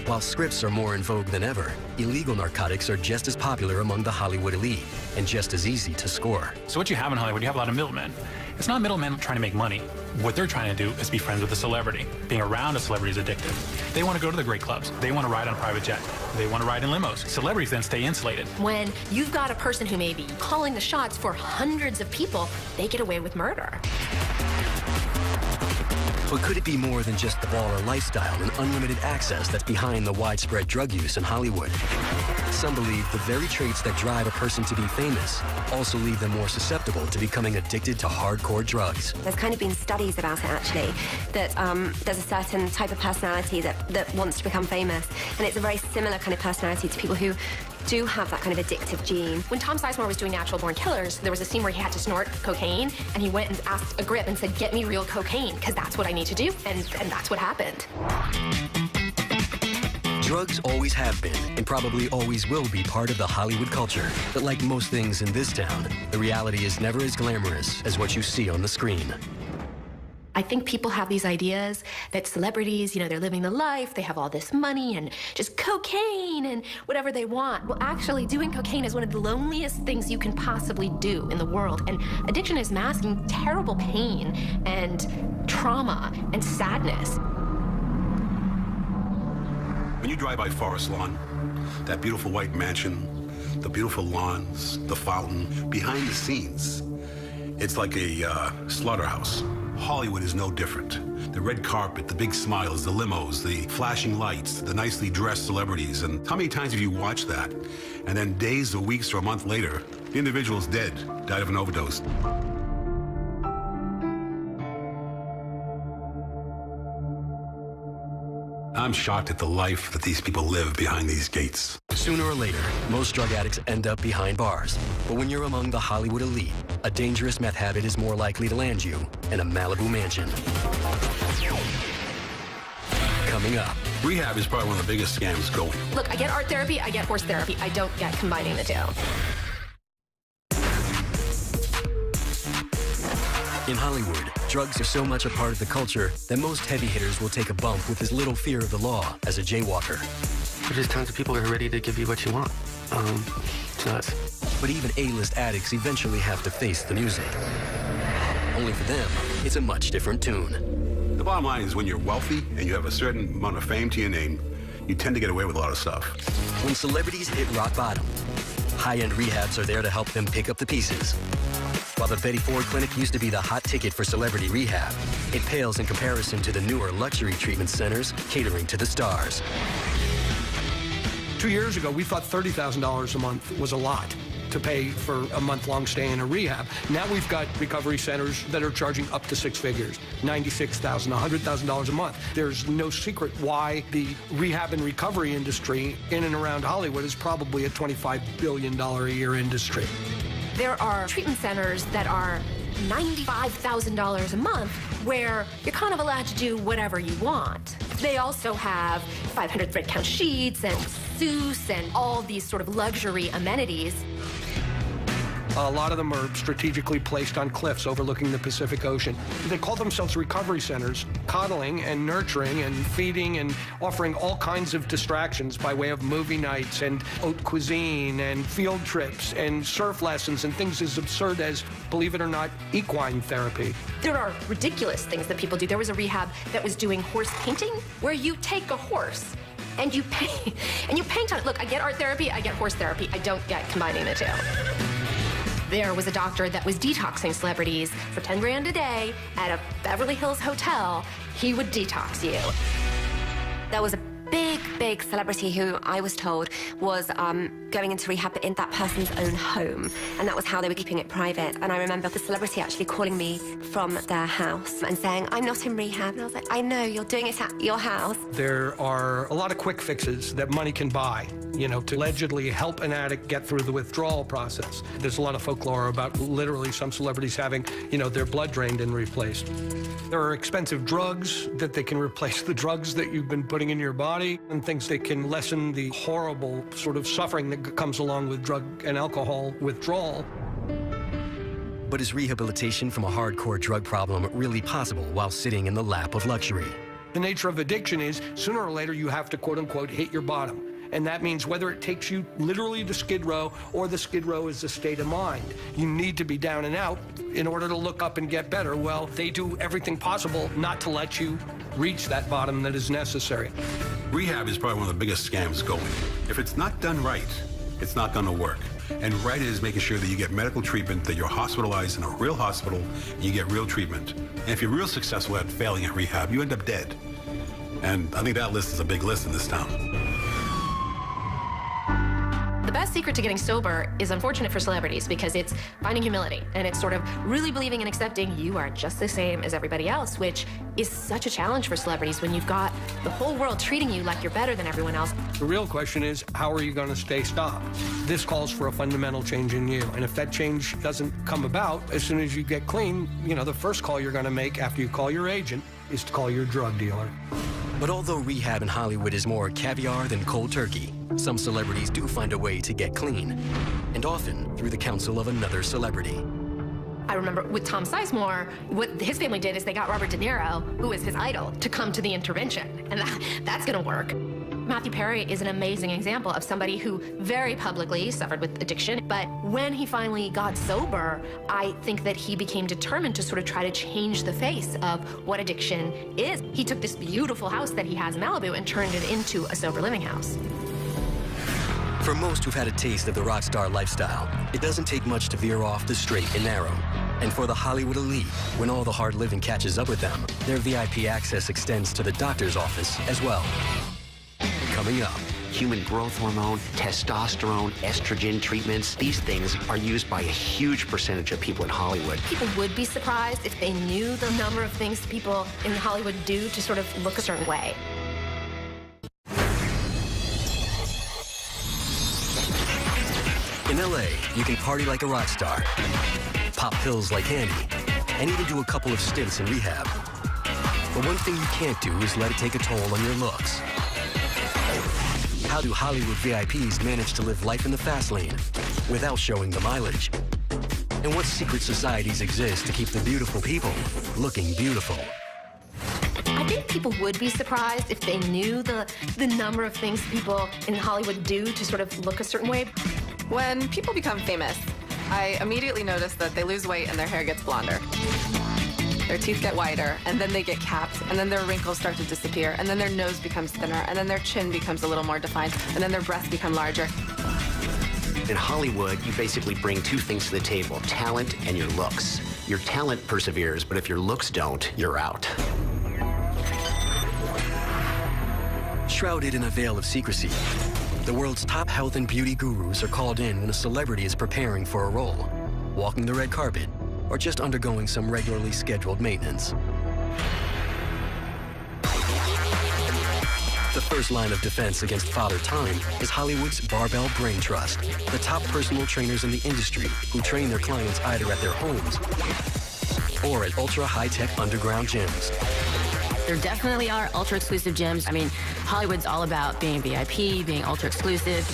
While scripts are more in vogue than ever, illegal narcotics are just as popular among the Hollywood elite and just as easy to score. So what you have in Hollywood, you have a lot of middlemen. It's not middlemen trying to make money. What they're trying to do is be friends with a celebrity. Being around a celebrity is addictive. They want to go to the great clubs. They want to ride on a private jet. They want to ride in limos. Celebrities then stay insulated. When you've got a person who may be calling the shots for hundreds of people, they get away with murder. But could it be more than just the baller lifestyle and unlimited access that's behind the widespread drug use in Hollywood? Some believe the very traits that drive a person to be famous also leave them more susceptible to becoming addicted to hardcore drugs. There's kind of been studies about it, actually, that there's a certain type of personality that wants to become famous, and it's a very similar kind of personality to people who do have that kind of addictive gene. When Tom Sizemore was doing Natural Born Killers, there was a scene where he had to snort cocaine, and he went and asked a grip and said, "Get me real cocaine, because that's what I need to do," and that's what happened. Drugs always have been, and probably always will be, part of the Hollywood culture. But like most things in this town, the reality is never as glamorous as what you see on the screen. I think people have these ideas that celebrities, they're living the life, they have all this money and just cocaine and whatever they want. Well, actually, doing cocaine is one of the loneliest things you can possibly do in the world. And addiction is masking terrible pain and trauma and sadness. When you drive by Forest Lawn, that beautiful white mansion, the beautiful lawns, the fountain, behind the scenes, it's like a slaughterhouse. Hollywood is no different. The red carpet, the big smiles, the limos, the flashing lights, the nicely dressed celebrities. And how many times have you watched that? And then days or weeks or a month later, the individual's dead, died of an overdose. I'm shocked at the life that these people live behind these gates. Sooner or later, most drug addicts end up behind bars. But when you're among the Hollywood elite, a dangerous meth habit is more likely to land you in a Malibu mansion. Coming up. Rehab is probably one of the biggest scams going. Look, I get art therapy, I get horse therapy. I don't get combining the two. In Hollywood, drugs are so much a part of the culture that most heavy hitters will take a bump with as little fear of the law as a jaywalker. There's just tons of people who are ready to give you what you want. It's nuts. But even A-list addicts eventually have to face the music. Only for them, it's a much different tune. The bottom line is when you're wealthy and you have a certain amount of fame to your name, you tend to get away with a lot of stuff. When celebrities hit rock bottom, high-end rehabs are there to help them pick up the pieces. While the Betty Ford Clinic used to be the hot ticket for celebrity rehab, it pales in comparison to the newer luxury treatment centers catering to the stars. 2 years ago, we thought $30,000 a month was a lot to pay for a month-long stay in a rehab. Now we've got recovery centers that are charging up to six figures, $96,000, $100,000 a month. There's no secret why the rehab and recovery industry in and around Hollywood is probably a $25 billion a year industry. There are treatment centers that are $95,000 a month where you're kind of allowed to do whatever you want. They also have 500 thread count sheets and masseuse and all these sort of luxury amenities. A lot of them are strategically placed on cliffs overlooking the Pacific Ocean. They call themselves recovery centers, coddling and nurturing and feeding and offering all kinds of distractions by way of movie nights and haute cuisine and field trips and surf lessons and things as absurd as, believe it or not, equine therapy. There are ridiculous things that people do. There was a rehab that was doing horse painting where you take a horse and you paint on it. Look, I get art therapy, I get horse therapy. I don't get combining the two. There was a doctor that was detoxing celebrities for 10 grand a day at a Beverly Hills hotel. He would detox you. There was a big celebrity who I was told was going into rehab in that person's own home, and that was how they were keeping it private. And I remember the celebrity actually calling me from their house and saying, "I'm not in rehab." And I was like, "I know, you're doing it at your house." There are a lot of quick fixes that money can buy, to allegedly help an addict get through the withdrawal process. There's a lot of folklore about literally some celebrities having, their blood drained and replaced. There are expensive drugs that they can replace the drugs that you've been putting in your body, and things that can lessen the horrible sort of suffering that comes along with drug and alcohol withdrawal. But is rehabilitation from a hardcore drug problem really possible while sitting in the lap of luxury? The nature of addiction is sooner or later you have to, quote unquote, hit your bottom. And that means whether it takes you literally to Skid Row or the Skid Row is a state of mind, you need to be down and out in order to look up and get better. Well, they do everything possible not to let you reach that bottom that is necessary. Rehab is probably one of the biggest scams going. If it's not done right, it's not going to work. And right is making sure that you get medical treatment, that you're hospitalized in a real hospital, and you get real treatment. And if you're real successful at failing at rehab, you end up dead. And I think that list is a big list in this town. The best secret to getting sober is unfortunate for celebrities because it's finding humility and it's sort of really believing and accepting you are just the same as everybody else, which is such a challenge for celebrities when you've got the whole world treating you like you're better than everyone else. The real question is, how are you going to stay stopped? This calls for a fundamental change in you. And if that change doesn't come about, as soon as you get clean, you know, the first call you're going to make after you call your agent is to call your drug dealer. But although rehab in Hollywood is more caviar than cold turkey, some celebrities do find a way to get clean, and often through the counsel of another celebrity. I remember with Tom Sizemore, what his family did is they got Robert De Niro, who is his idol, to come to the intervention, and that's gonna work. Matthew Perry is an amazing example of somebody who very publicly suffered with addiction, but when he finally got sober, I think that he became determined to sort of try to change the face of what addiction is. He took this beautiful house that he has in Malibu and turned it into a sober living house. For most who've had a taste of the rock star lifestyle, it doesn't take much to veer off the straight and narrow. And for the Hollywood elite, when all the hard living catches up with them, their VIP access extends to the doctor's office as well. Coming up, human growth hormone, testosterone, estrogen treatments, these things are used by a huge percentage of people in Hollywood. People would be surprised if they knew the number of things people in Hollywood do to sort of look a certain way. In LA, you can party like a rock star, pop pills like candy, and even do a couple of stints in rehab. But one thing you can't do is let it take a toll on your looks. How do Hollywood VIPs manage to live life in the fast lane without showing the mileage? And what secret societies exist to keep the beautiful people looking beautiful? I think people would be surprised if they knew the number of things people in Hollywood do to sort of look a certain way. When people become famous, I immediately notice that they lose weight and their hair gets blonder. Their teeth get whiter, and then they get capped, and then their wrinkles start to disappear, and then their nose becomes thinner, and then their chin becomes a little more defined, and then their breasts become larger. In Hollywood, you basically bring two things to the table, talent and your looks. Your talent perseveres, but if your looks don't, you're out. Shrouded in a veil of secrecy, the world's top health and beauty gurus are called in when a celebrity is preparing for a role, walking the red carpet, or just undergoing some regularly scheduled maintenance. The first line of defense against Father Time is Hollywood's Barbell Brain Trust, the top personal trainers in the industry who train their clients either at their homes or at ultra-high-tech underground gyms. There definitely are ultra-exclusive gyms. I mean, Hollywood's all about being VIP, being ultra-exclusive.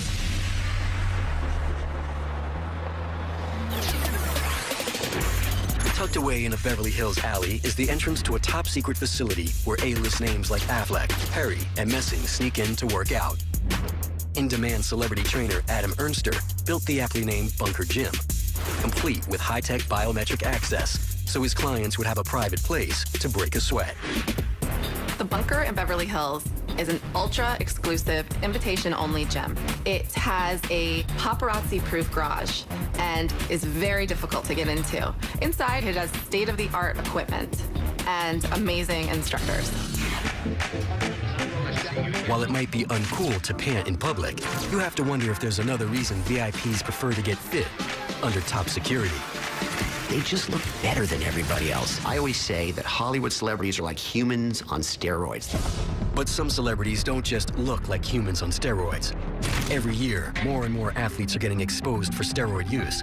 Tucked away in a Beverly Hills alley is the entrance to a top-secret facility where A-list names like Affleck, Perry, and Messing sneak in to work out. In-demand celebrity trainer Adam Ernster built the aptly named Bunker Gym, complete with high-tech biometric access, so his clients would have a private place to break a sweat. The Bunker in Beverly Hills is an ultra-exclusive, invitation-only gym. It has a paparazzi-proof garage and is very difficult to get into. Inside, it has state-of-the-art equipment and amazing instructors. While it might be uncool to pant in public, you have to wonder if there's another reason VIPs prefer to get fit under top security. They just look better than everybody else. I always say that Hollywood celebrities are like humans on steroids. But some celebrities don't just look like humans on steroids. Every year, more and more athletes are getting exposed for steroid use.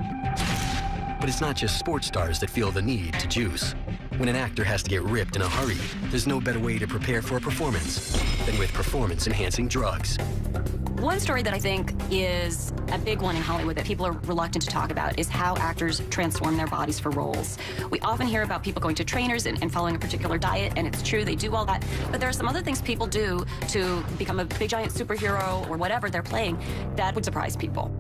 But it's not just sports stars that feel the need to juice. When an actor has to get ripped in a hurry, there's no better way to prepare for a performance than with performance-enhancing drugs. One story that I think is a big one in Hollywood that people are reluctant to talk about is how actors transform their bodies for roles. We often hear about people going to trainers and following a particular diet, and it's true, they do all that. But there are some other things people do to become a big giant superhero or whatever they're playing that would surprise people.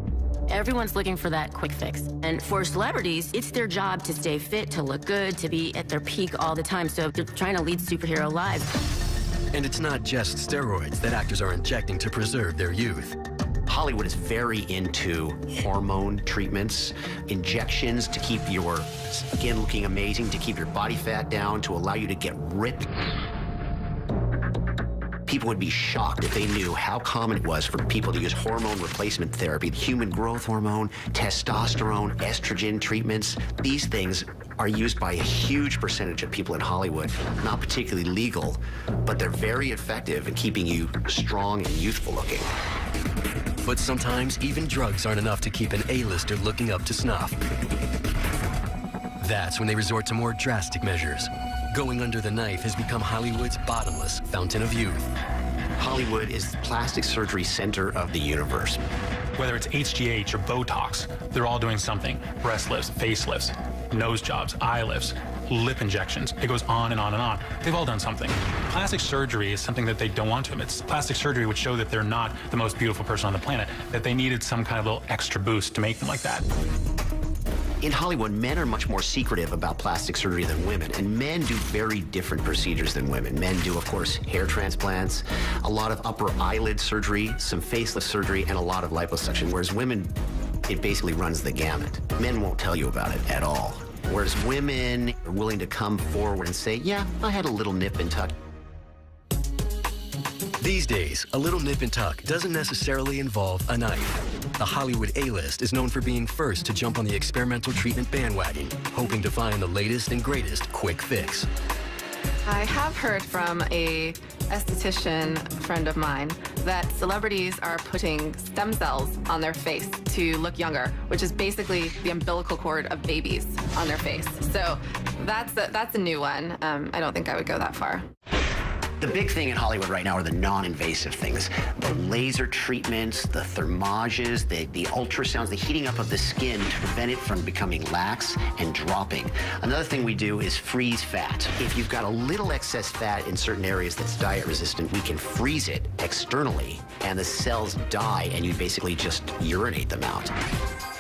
Everyone's looking for that quick fix. And for celebrities, it's their job to stay fit, to look good, to be at their peak all the time. So they're trying to lead superhero lives. And it's not just steroids that actors are injecting to preserve their youth. Hollywood is very into hormone treatments, injections to keep your skin looking amazing, to keep your body fat down, to allow you to get ripped. People would be shocked if they knew how common it was for people to use hormone replacement therapy, human growth hormone, testosterone, estrogen treatments. These things are used by a huge percentage of people in Hollywood. Not particularly legal, but they're very effective in keeping you strong and youthful looking. But sometimes even drugs aren't enough to keep an A-lister looking up to snuff. That's when they resort to more drastic measures. Going under the knife has become Hollywood's bottomless fountain of youth. Hollywood is the plastic surgery center of the universe. Whether it's HGH or Botox, they're all doing something. Breast lifts, facelifts, nose jobs, eye lifts, lip injections. It goes on and on and on. They've all done something. Plastic surgery is something that they don't want to admit. Plastic surgery would show that they're not the most beautiful person on the planet, that they needed some kind of little extra boost to make them like that. In Hollywood, men are much more secretive about plastic surgery than women, and men do very different procedures than women. Men do, of course, hair transplants, a lot of upper eyelid surgery, some facelift surgery, and a lot of liposuction, whereas women, it basically runs the gamut. Men won't tell you about it at all. Whereas women are willing to come forward and say, yeah, I had a little nip and tuck. These days, a little nip and tuck doesn't necessarily involve a knife. The Hollywood A-list is known for being first to jump on the experimental treatment bandwagon, hoping to find the latest and greatest quick fix. I have heard from a esthetician friend of mine that celebrities are putting stem cells on their face to look younger, which is basically the umbilical cord of babies on their face. So that's a new one. I don't think I would go that far. The big thing in Hollywood right now are the non-invasive things. The laser treatments, the thermages, the ultrasounds, the heating up of the skin to prevent it from becoming lax and dropping. Another thing we do is freeze fat. If you've got a little excess fat in certain areas that's diet resistant, we can freeze it externally and the cells die and you basically just urinate them out.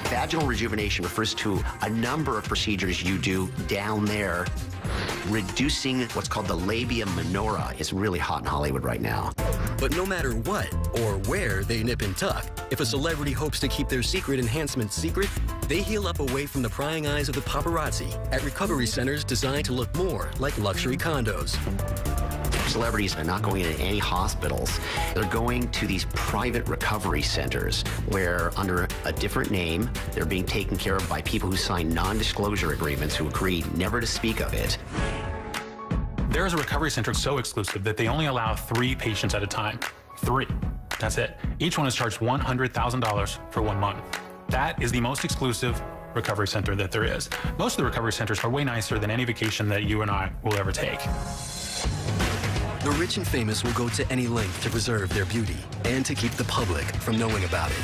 Vaginal rejuvenation refers to a number of procedures you do down there. Reducing what's called the labia minora is really hot in Hollywood right now. But no matter what or where they nip and tuck, if a celebrity hopes to keep their secret enhancement secret, they heal up away from the prying eyes of the paparazzi at recovery centers designed to look more like luxury condos. Celebrities are not going into any hospitals. They're going to these private recovery centers where, under a different name, they're being taken care of by people who sign non-disclosure agreements who agree never to speak of it. There's a recovery center so exclusive that they only allow 3 patients at a time. 3. That's it. Each one is charged $100,000 for 1 month. That is the most exclusive recovery center that there is. Most of the recovery centers are way nicer than any vacation that you and I will ever take. The rich and famous will go to any length to preserve their beauty and to keep the public from knowing about it.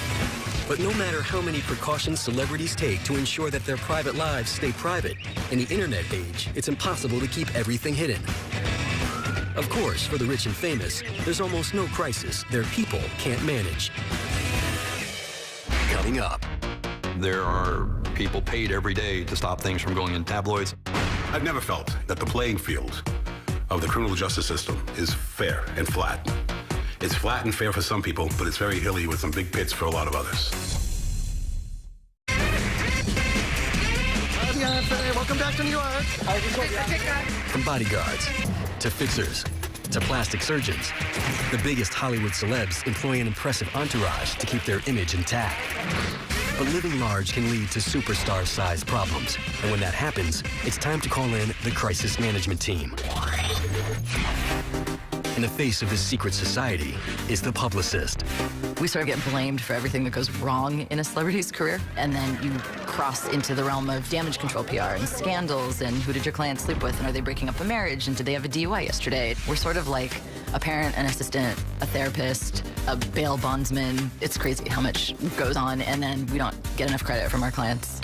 But no matter how many precautions celebrities take to ensure that their private lives stay private, in the internet age, it's impossible to keep everything hidden. Of course, for the rich and famous, there's almost no crisis their people can't manage. Coming up. There are people paid every day to stop things from going in tabloids. I've never felt that the playing field of the criminal justice system is fair and flat. It's flat and fair for some people, but it's very hilly with some big pits for a lot of others. Welcome back to New York. From bodyguards to fixers to plastic surgeons, the biggest Hollywood celebs employ an impressive entourage to keep their image intact. But living large can lead to superstar-sized problems. And when that happens, it's time to call in the crisis management team. In the face of this secret society is the publicist. We sort of get blamed for everything that goes wrong in a celebrity's career. And then you cross into the realm of damage control PR and scandals and who did your client sleep with and are they breaking up a marriage and did they have a DUI yesterday? We're sort of like a parent, an assistant, a therapist, a bail bondsman. It's crazy how much goes on and then we don't get enough credit from our clients.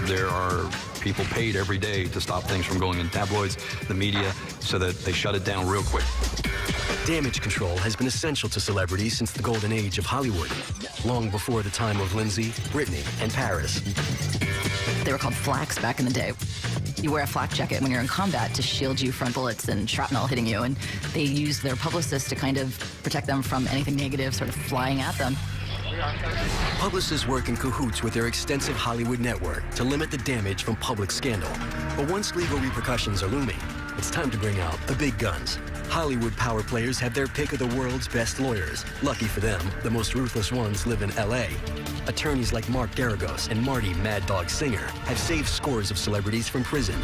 There are people paid every day to stop things from going in tabloids, the media, so that they shut it down real quick. Damage control has been essential to celebrities since the golden age of Hollywood, long before the time of Lindsay, Britney, and Paris. They were called flaks back in the day. You wear a flak jacket when you're in combat to shield you from bullets and shrapnel hitting you, and they used their publicists to kind of protect them from anything negative sort of flying at them. Publicists work in cahoots with their extensive Hollywood network to limit the damage from public scandal. But once legal repercussions are looming, it's time to bring out the big guns. Hollywood power players have their pick of the world's best lawyers. Lucky for them, the most ruthless ones live in L.A. Attorneys like Mark Garagos and Marty Mad Dog Singer have saved scores of celebrities from prison.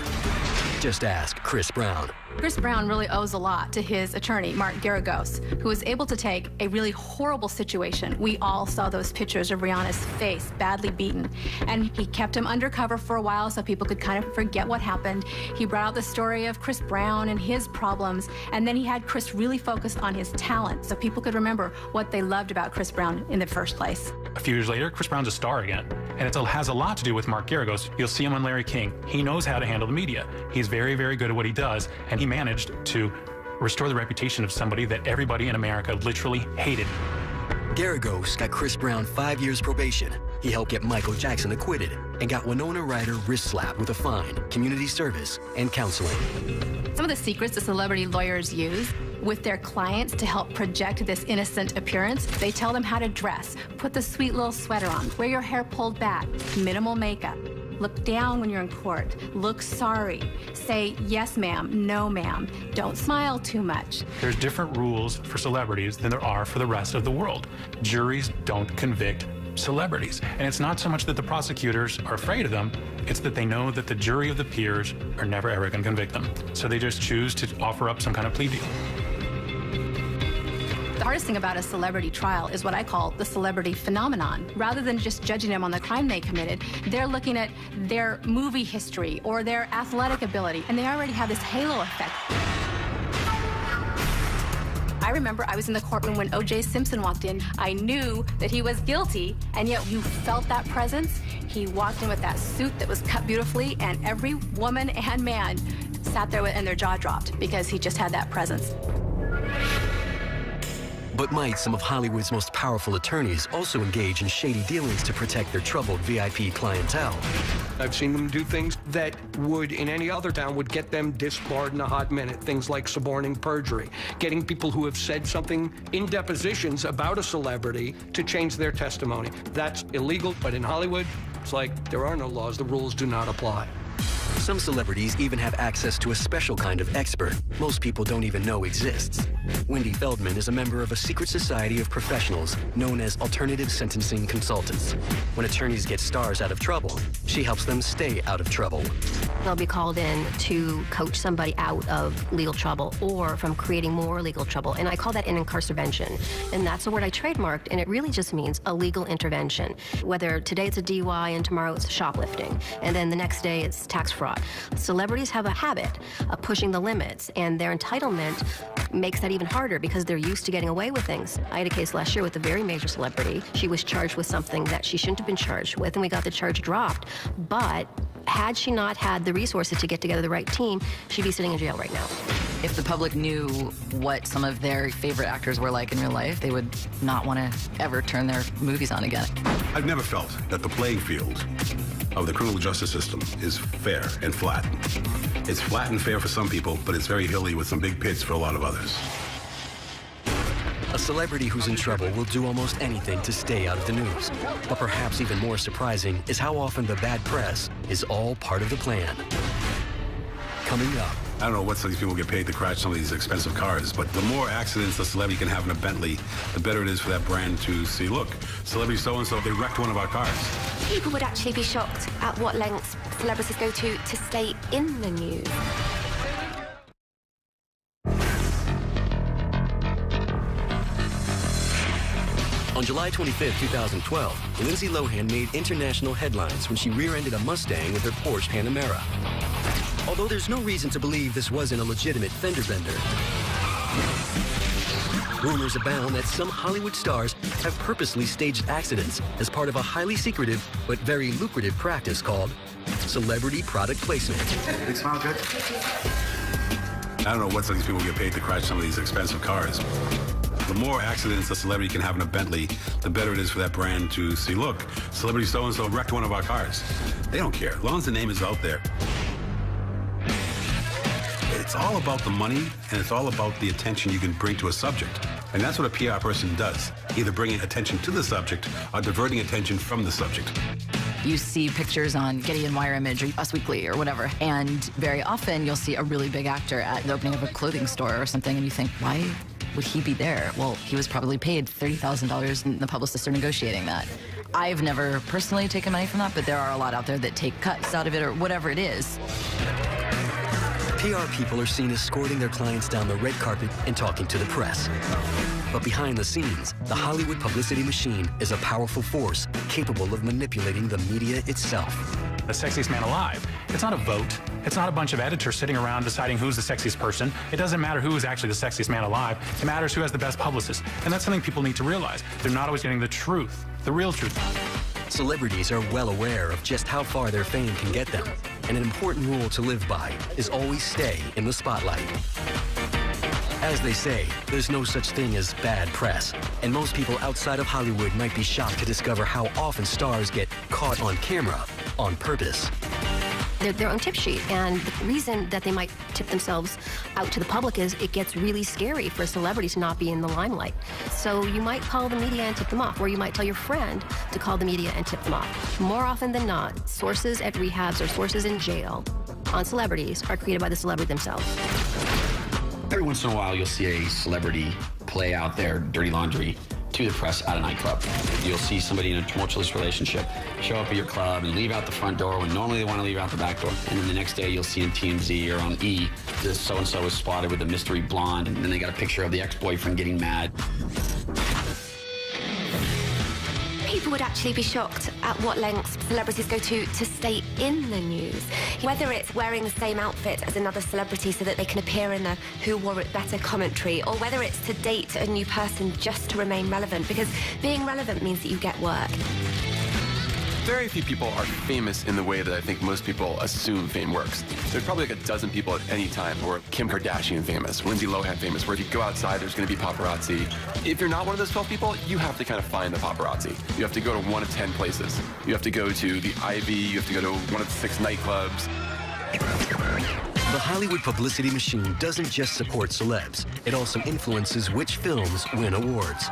Just ask Chris Brown. Chris Brown really owes a lot to his attorney, Mark Garagos, who was able to take a really horrible situation. We all saw those pictures of Rihanna's face badly beaten, and he kept him undercover for a while so people could kind of forget what happened. He brought out the story of Chris Brown and his problems, and then he had Chris really focus on his talent so people could remember what they loved about Chris Brown in the first place. A few years later, Chris Brown's a star again, and it has a lot to do with Mark Garagos. You'll see him on Larry King. He knows how to handle the media. He's very, very good at what he does, and he managed to restore the reputation of somebody that everybody in America literally hated. Garagos got Chris Brown 5 years probation. He helped get Michael Jackson acquitted and got Winona Ryder wrist slapped with a fine, community service, and counseling. Some of the secrets the celebrity lawyers use with their clients to help project this innocent appearance, they tell them how to dress, put the sweet little sweater on, wear your hair pulled back, minimal makeup. Look down when you're in court. Look sorry. Say, yes, ma'am, no, ma'am. Don't smile too much. There's different rules for celebrities than there are for the rest of the world. Juries don't convict celebrities. And it's not so much that the prosecutors are afraid of them, it's that they know that the jury of the peers are never ever going to convict them. So they just choose to offer up some kind of plea deal. The hardest thing about a celebrity trial is what I call the celebrity phenomenon. Rather than just judging them on the crime they committed, they're looking at their movie history or their athletic ability, and they already have this halo effect. I remember I was in the courtroom when O.J. Simpson walked in. I knew that he was guilty, and yet you felt that presence. He walked in with that suit that was cut beautifully, and every woman and man sat there and their jaw dropped because he just had that presence. But might some of Hollywood's most powerful attorneys also engage in shady dealings to protect their troubled VIP clientele? I've seen them do things that would, in any other town, would get them disbarred in a hot minute. Things like suborning perjury, getting people who have said something in depositions about a celebrity to change their testimony. That's illegal, but in Hollywood, it's like there are no laws. The rules do not apply. Some celebrities even have access to a special kind of expert most people don't even know exists. Wendy Feldman is a member of a secret society of professionals known as alternative sentencing consultants. When attorneys get stars out of trouble, she helps them stay out of trouble. They'll be called in to coach somebody out of legal trouble or from creating more legal trouble, and I call that an incarceration. And that's a word I trademarked, and it really just means a legal intervention. Whether today it's a DUI and tomorrow it's shoplifting, and then the next day it's tax fraud. Celebrities have a habit of pushing the limits, and their entitlement makes that even harder because they're used to getting away with things. I had a case last year with a very major celebrity. She was charged with something that she shouldn't have been charged with, and we got the charge dropped. But had she not had the resources to get together the right team, she'd be sitting in jail right now. If the public knew what some of their favorite actors were like in real life, they would not want to ever turn their movies on again. I've never felt that the playing field of the criminal justice system is fair and flat. It's flat and fair for some people, but it's very hilly with some big pits for a lot of others. A celebrity who's in trouble will do almost anything to stay out of the news. But perhaps even more surprising is how often the bad press is all part of the plan. Coming up. I don't know what some of these people get paid to crash some of these expensive cars, but the more accidents a celebrity can have in a Bentley, the better it is for that brand to see, look, celebrity so-and-so, they wrecked one of our cars. People would actually be shocked at what lengths celebrities go to stay in the news. On July 25, 2012, Lindsay Lohan made international headlines when she rear-ended a Mustang with her Porsche Panamera. Although there's no reason to believe this wasn't a legitimate fender bender. Rumors abound that some Hollywood stars have purposely staged accidents as part of a highly secretive but very lucrative practice called celebrity product placement. They smell good. I don't know what some of these people get paid to crash some of these expensive cars. The more accidents a celebrity can have in a Bentley, the better it is for that brand to see, look, celebrity so-and-so wrecked one of our cars. They don't care, as long as the name is out there. It's all about the money, and it's all about the attention you can bring to a subject. And that's what a PR person does, either bringing attention to the subject or diverting attention from the subject. You see pictures on Getty and Wire Image or Us Weekly or whatever, and very often you'll see a really big actor at the opening of a clothing store or something, and you think, why would he be there? Well, he was probably paid $30,000 and the publicists are negotiating that. I've never personally taken money from that, but there are a lot out there that take cuts out of it or whatever it is. PR people are seen escorting their clients down the red carpet and talking to the press. But behind the scenes, the Hollywood publicity machine is a powerful force capable of manipulating the media itself. The sexiest man alive. It's not a vote. It's not a bunch of editors sitting around deciding who's the sexiest person. It doesn't matter who is actually the sexiest man alive. It matters who has the best publicist. And that's something people need to realize. They're not always getting the truth, the real truth. Celebrities are well aware of just how far their fame can get them. And an important rule to live by is always stay in the spotlight. As they say, there's no such thing as bad press, and most people outside of Hollywood might be shocked to discover how often stars get caught on camera on purpose. They're their own tip sheet, and the reason that they might tip themselves out to the public is it gets really scary for a celebrity to not be in the limelight. So you might call the media and tip them off, or you might tell your friend to call the media and tip them off. More often than not, sources at rehabs or sources in jail on celebrities are created by the celebrity themselves. Every once in a while, you'll see a celebrity play out their dirty laundry to the press at a nightclub. You'll see somebody in a tumultuous relationship show up at your club and leave out the front door when normally they want to leave out the back door. And then the next day, you'll see in TMZ or on E, this so-and-so was spotted with a mystery blonde, and then they got a picture of the ex-boyfriend getting mad. People would actually be shocked at what lengths celebrities go to stay in the news. Whether it's wearing the same outfit as another celebrity so that they can appear in the Who Wore It Better commentary, or whether it's to date a new person just to remain relevant, because being relevant means that you get work. Very few people are famous in the way that I think most people assume fame works. There's probably like a dozen people at any time who are Kim Kardashian famous, Lindsay Lohan famous, where if you go outside, there's going to be paparazzi. If you're not one of those 12 people, you have to kind of find the paparazzi. You have to go to 1 of 10 places. You have to go to the Ivy, you have to go to 1 of 6 nightclubs. The Hollywood publicity machine doesn't just support celebs. It also influences which films win awards.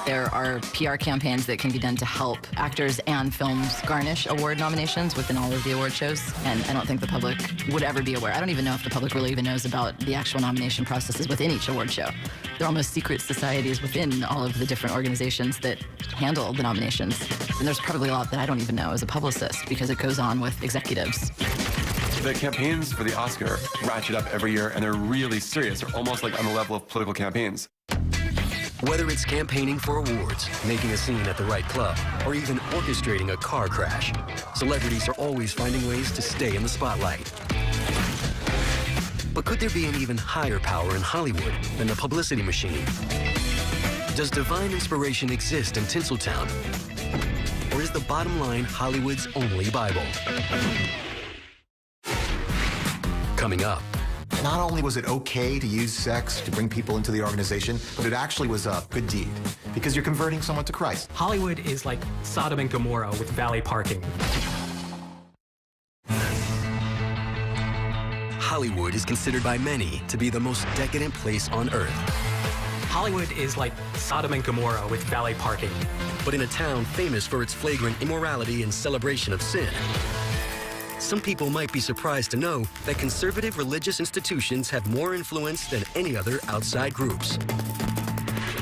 There are PR campaigns that can be done to help actors and films garnish award nominations within all of the award shows, and I don't think the public would ever be aware. I don't even know if the public really even knows about the actual nomination processes within each award show. They're almost secret societies within all of the different organizations that handle the nominations. And there's probably a lot that I don't even know as a publicist because it goes on with executives. The campaigns for the Oscar ratchet up every year, and they're really serious. They're almost like on the level of political campaigns. Whether it's campaigning for awards, making a scene at the right club, or even orchestrating a car crash, celebrities are always finding ways to stay in the spotlight. But could there be an even higher power in Hollywood than the publicity machine? Does divine inspiration exist in Tinseltown? Or is the bottom line Hollywood's only Bible? Coming up. Not only was it okay to use sex to bring people into the organization, but it actually was a good deed because you're converting someone to Christ. Hollywood is like Sodom and Gomorrah with valet parking. Hollywood is considered by many to be the most decadent place on earth. Hollywood is like Sodom and Gomorrah with valet parking. But in a town famous for its flagrant immorality and celebration of sin, some people might be surprised to know that conservative religious institutions have more influence than any other outside groups.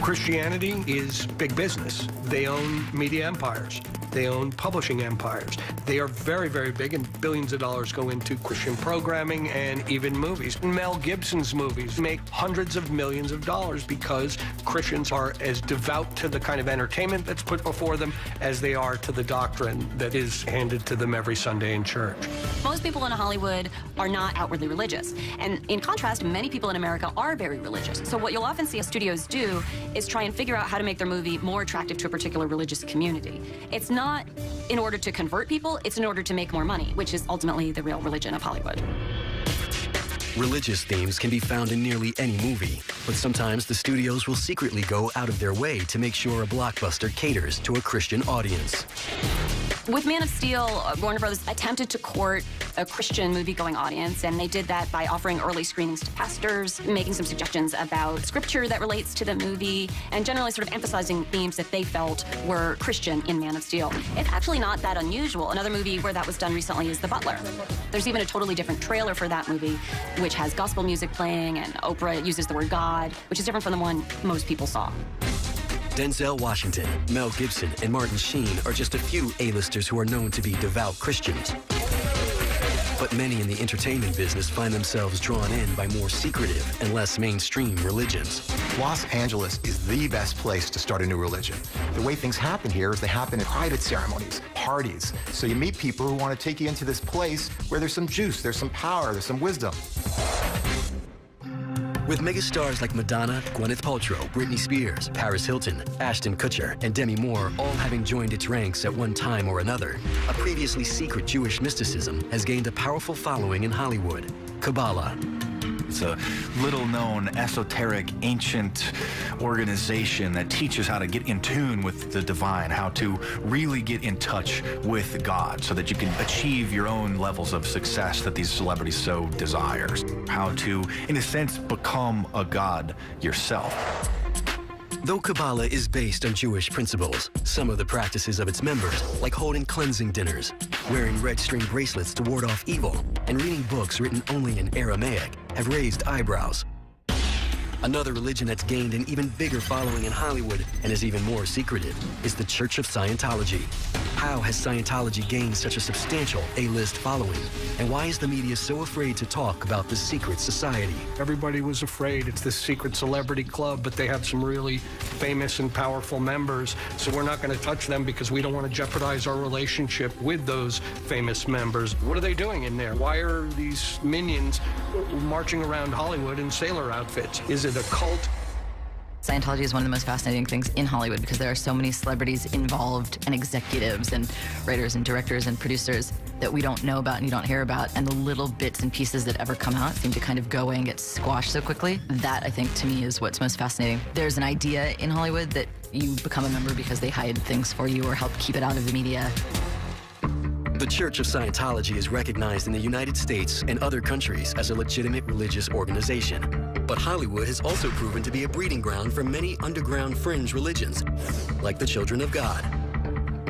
Christianity is big business. They own media empires. They own publishing empires. They are very, very big, and billions of dollars go into Christian programming and even movies. Mel Gibson's movies make hundreds of millions of dollars because Christians are as devout to the kind of entertainment that's put before them as they are to the doctrine that is handed to them every Sunday in church. Most people in Hollywood are not outwardly religious. And in contrast, many people in America are very religious. So what you'll often see studios do is try and figure out how to make their movie more attractive to a particular religious community. It's not in order to convert people, it's in order to make more money, which is ultimately the real religion of Hollywood. Religious themes can be found in nearly any movie, but sometimes the studios will secretly go out of their way to make sure a blockbuster caters to a Christian audience. With Man of Steel, Warner Brothers attempted to court a Christian movie-going audience, and they did that by offering early screenings to pastors, making some suggestions about scripture that relates to the movie, and generally sort of emphasizing themes that they felt were Christian in Man of Steel. It's actually not that unusual. Another movie where that was done recently is The Butler. There's even a totally different trailer for that movie, which has gospel music playing, and Oprah uses the word God, which is different from the one most people saw. Denzel Washington, Mel Gibson, and Martin Sheen are just a few A-listers who are known to be devout Christians. But many in the entertainment business find themselves drawn in by more secretive and less mainstream religions. Los Angeles is the best place to start a new religion. The way things happen here is they happen in private ceremonies, parties. So you meet people who want to take you into this place where there's some juice, there's some power, there's some wisdom. With megastars like Madonna, Gwyneth Paltrow, Britney Spears, Paris Hilton, Ashton Kutcher, and Demi Moore all having joined its ranks at one time or another, a previously secret Jewish mysticism has gained a powerful following in Hollywood, Kabbalah. It's a little-known, esoteric, ancient organization that teaches how to get in tune with the divine, how to really get in touch with God so that you can achieve your own levels of success that these celebrities so desire. How to, in a sense, become a god yourself. Though Kabbalah is based on Jewish principles, some of the practices of its members, like holding cleansing dinners, wearing red string bracelets to ward off evil, and reading books written only in Aramaic, have raised eyebrows. Another religion that's gained an even bigger following in Hollywood and is even more secretive is the Church of Scientology. How has Scientology gained such a substantial A-list following? And why is the media so afraid to talk about this secret society? Everybody was afraid. It's this secret celebrity club, but they have some really famous and powerful members. So we're not going to touch them because we don't want to jeopardize our relationship with those famous members. What are they doing in there? Why are these minions marching around Hollywood in sailor outfits? Is it a cult? Scientology is one of the most fascinating things in Hollywood because there are so many celebrities involved and executives and writers and directors and producers that we don't know about and you don't hear about, and the little bits and pieces that ever come out seem to kind of go away and get squashed so quickly. That, I think, to me, is what's most fascinating. There's an idea in Hollywood that you become a member because they hide things for you or help keep it out of the media. The Church of Scientology is recognized in the United States and other countries as a legitimate religious organization. But Hollywood has also proven to be a breeding ground for many underground fringe religions, like the Children of God.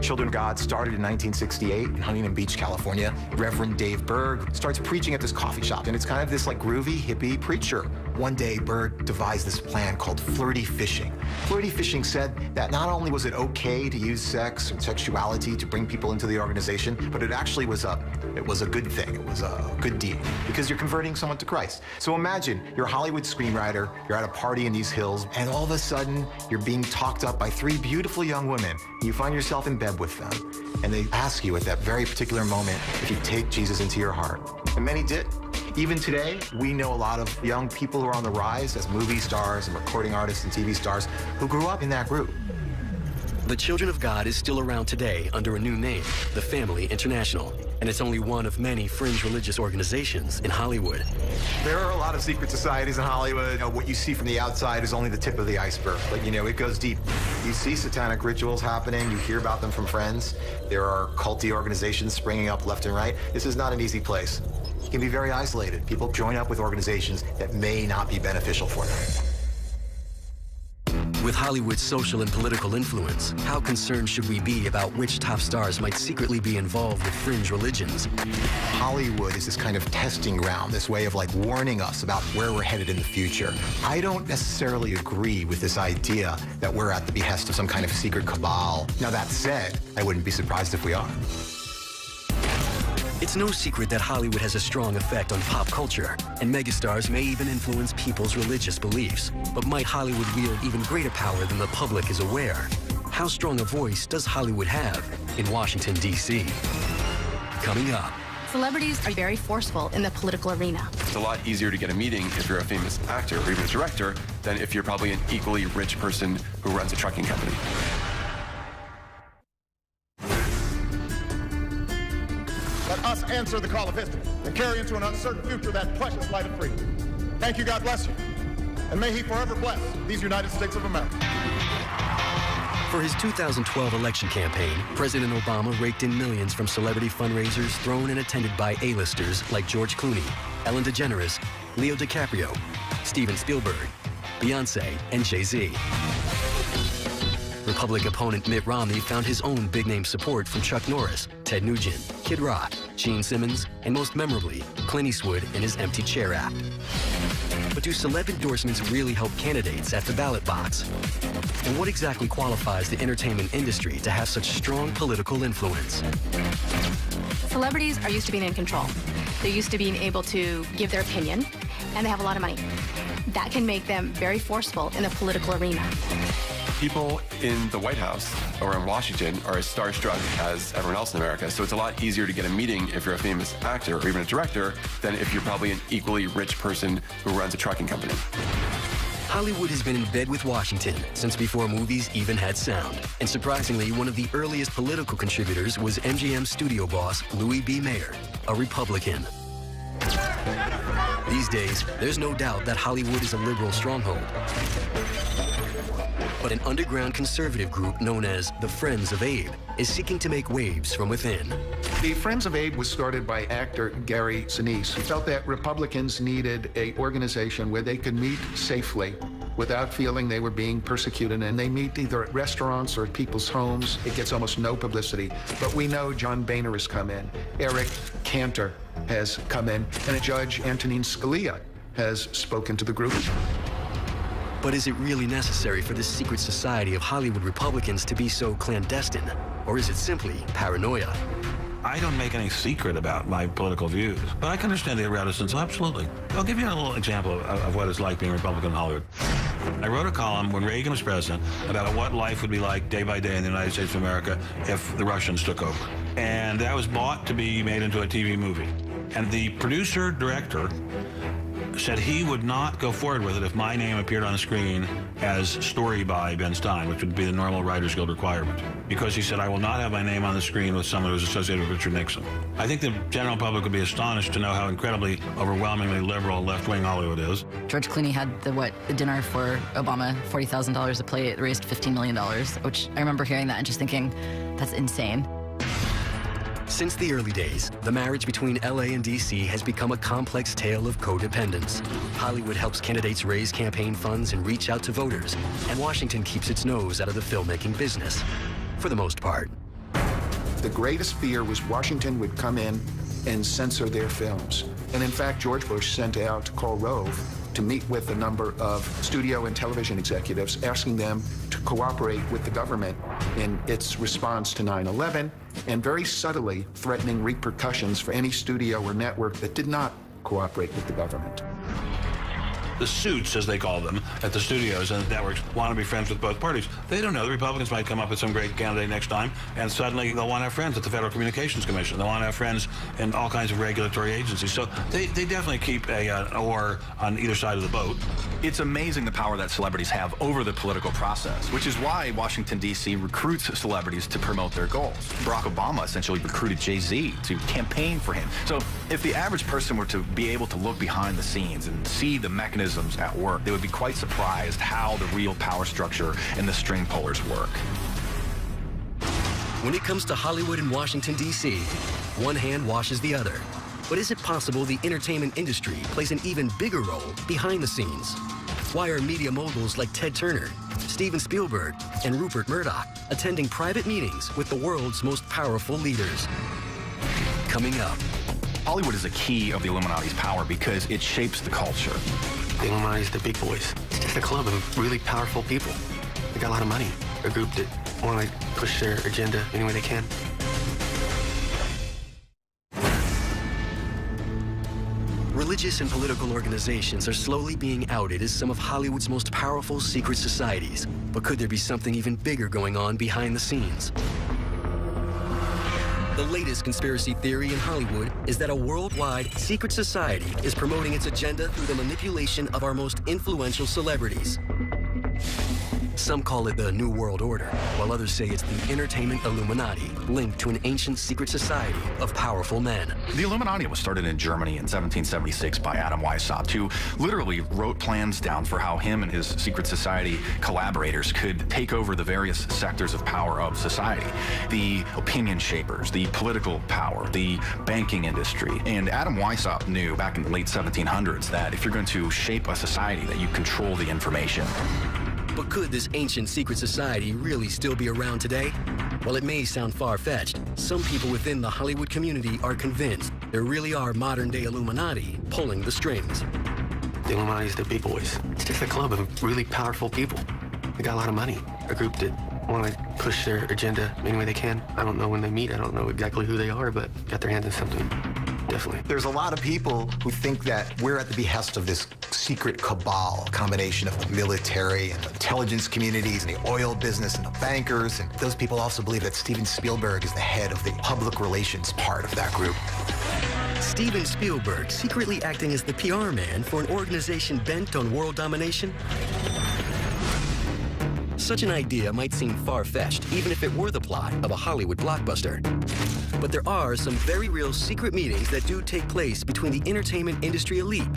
Children of God started in 1968 in Huntington Beach, California. Reverend Dave Berg starts preaching at this coffee shop, and it's kind of this like groovy, hippie preacher. One day, Berg devised this plan called flirty fishing. Flirty fishing said that not only was it okay to use sex and sexuality to bring people into the organization, but it actually was a good thing. It was a good deed because you're converting someone to Christ. So imagine you're a Hollywood screenwriter, you're at a party in these hills, and all of a sudden you're being talked up by three beautiful young women. You find yourself in bed with them, and they ask you at that very particular moment if you take Jesus into your heart. And many did. Even today, we know a lot of young people who are on the rise as movie stars and recording artists and TV stars who grew up in that group. The Children of God is still around today under a new name, the Family International, and it's only one of many fringe religious organizations in Hollywood. There are a lot of secret societies in Hollywood. What you see from the outside is only the tip of the iceberg, but it goes deep. You see satanic rituals happening, you hear about them from friends. There are culty organizations springing up left and right. This is not an easy place. It can be very isolated. People join up with organizations that may not be beneficial for them. With Hollywood's social and political influence, how concerned should we be about which top stars might secretly be involved with fringe religions? Hollywood is this kind of testing ground, this way of warning us about where we're headed in the future. I don't necessarily agree with this idea that we're at the behest of some kind of secret cabal. Now that said, I wouldn't be surprised if we are. It's no secret that Hollywood has a strong effect on pop culture, and megastars may even influence people's religious beliefs. But might Hollywood wield even greater power than the public is aware? How strong a voice does Hollywood have in Washington, D.C.? Coming up. Celebrities are very forceful in the political arena. It's a lot easier to get a meeting if you're a famous actor or even a director than if you're probably an equally rich person who runs a trucking company. Let us answer the call of history and carry into an uncertain future that precious light of freedom. Thank you, God bless you, and may He forever bless these United States of America. For his 2012 election campaign, President Obama raked in millions from celebrity fundraisers thrown and attended by A-listers like George Clooney, Ellen DeGeneres, Leo DiCaprio, Steven Spielberg, Beyonce, and Jay-Z. Republican opponent Mitt Romney found his own big-name support from Chuck Norris, Ted Nugent, Kid Rock, Gene Simmons, and most memorably, Clint Eastwood in his Empty Chair Act. But do celeb endorsements really help candidates at the ballot box? And what exactly qualifies the entertainment industry to have such strong political influence? Celebrities are used to being in control. They're used to being able to give their opinion, and they have a lot of money. That can make them very forceful in the political arena. People in the White House or in Washington are as starstruck as everyone else in America, so it's a lot easier to get a meeting if you're a famous actor or even a director than if you're probably an equally rich person who runs a trucking company. Hollywood has been in bed with Washington since before movies even had sound. And surprisingly, one of the earliest political contributors was MGM studio boss Louis B. Mayer, a Republican. These days, there's no doubt that Hollywood is a liberal stronghold. But an underground conservative group known as the Friends of Abe is seeking to make waves from within. The Friends of Abe was started by actor Gary Sinise, who felt that Republicans needed an organization where they could meet safely without feeling they were being persecuted, and they meet either at restaurants or at people's homes. It gets almost no publicity, but we know John Boehner has come in, Eric Cantor has come in, and Judge Antonin Scalia has spoken to the group. But is it really necessary for this secret society of Hollywood Republicans to be so clandestine? Or is it simply paranoia? I don't make any secret about my political views, but I can understand the reticence, absolutely. I'll give you a little example of what it's like being a Republican in Hollywood. I wrote a column when Reagan was president about what life would be like day by day in the United States of America if the Russians took over. And that was bought to be made into a TV movie. And the producer-director said he would not go forward with it if my name appeared on the screen as story by Ben Stein, which would be the normal Writers Guild requirement. Because he said, I will not have my name on the screen with someone who's associated with Richard Nixon. I think the general public would be astonished to know how incredibly, overwhelmingly liberal left-wing Hollywood is. George Clooney had the dinner for Obama, $40,000 a plate. It raised $15 million, which I remember hearing that and just thinking, that's insane. Since the early days, the marriage between LA and DC has become a complex tale of codependence. Hollywood helps candidates raise campaign funds and reach out to voters, and Washington keeps its nose out of the filmmaking business, for the most part. The greatest fear was Washington would come in and censor their films. And in fact, George Bush sent out Karl Rove to meet with a number of studio and television executives, asking them to cooperate with the government in its response to 9/11, and very subtly threatening repercussions for any studio or network that did not cooperate with the government. The suits, as they call them, at the studios and the networks want to be friends with both parties. They don't know. The Republicans might come up with some great candidate next time, and suddenly they'll want to have friends at the Federal Communications Commission. They'll want to have friends in all kinds of regulatory agencies. So they definitely keep an oar on either side of the boat. It's amazing the power that celebrities have over the political process, which is why Washington, D.C. recruits celebrities to promote their goals. Barack Obama essentially recruited Jay-Z to campaign for him. So if the average person were to be able to look behind the scenes and see the mechanisms at work, they would be quite surprised how the real power structure and the string pullers work. When it comes to Hollywood and Washington, D.C., one hand washes the other. But is it possible the entertainment industry plays an even bigger role behind the scenes? Why are media moguls like Ted Turner, Steven Spielberg, and Rupert Murdoch attending private meetings with the world's most powerful leaders? Coming up. Hollywood is a key of the Illuminati's power because it shapes the culture. The Illuminati is the big boys. It's just a club of really powerful people. They got a lot of money. A group that want to push their agenda any way they can. Religious and political organizations are slowly being outed as some of Hollywood's most powerful secret societies. But could there be something even bigger going on behind the scenes? The latest conspiracy theory in Hollywood is that a worldwide secret society is promoting its agenda through the manipulation of our most influential celebrities. Some call it the New World Order, while others say it's the entertainment Illuminati, linked to an ancient secret society of powerful men. The Illuminati was started in Germany in 1776 by Adam Weishaupt, who literally wrote plans down for how him and his secret society collaborators could take over the various sectors of power of society. The opinion shapers, the political power, the banking industry. And Adam Weishaupt knew back in the late 1700s that if you're going to shape a society, that you control the information. But could this ancient secret society really still be around today? While it may sound far-fetched, some people within the Hollywood community are convinced there really are modern-day Illuminati pulling the strings. The Illuminati is the big boys. It's just a club of really powerful people. They got a lot of money. A group that want to push their agenda any way they can. I don't know when they meet. I don't know exactly who they are, but got their hands in something. Definitely. There's a lot of people who think that we're at the behest of this secret cabal, a combination of the military and the intelligence communities and the oil business and the bankers. And those people also believe that Steven Spielberg is the head of the public relations part of that group. Steven Spielberg secretly acting as the PR man for an organization bent on world domination? Such an idea might seem far-fetched, even if it were the plot of a Hollywood blockbuster. But there are some very real secret meetings that do take place between the entertainment industry elite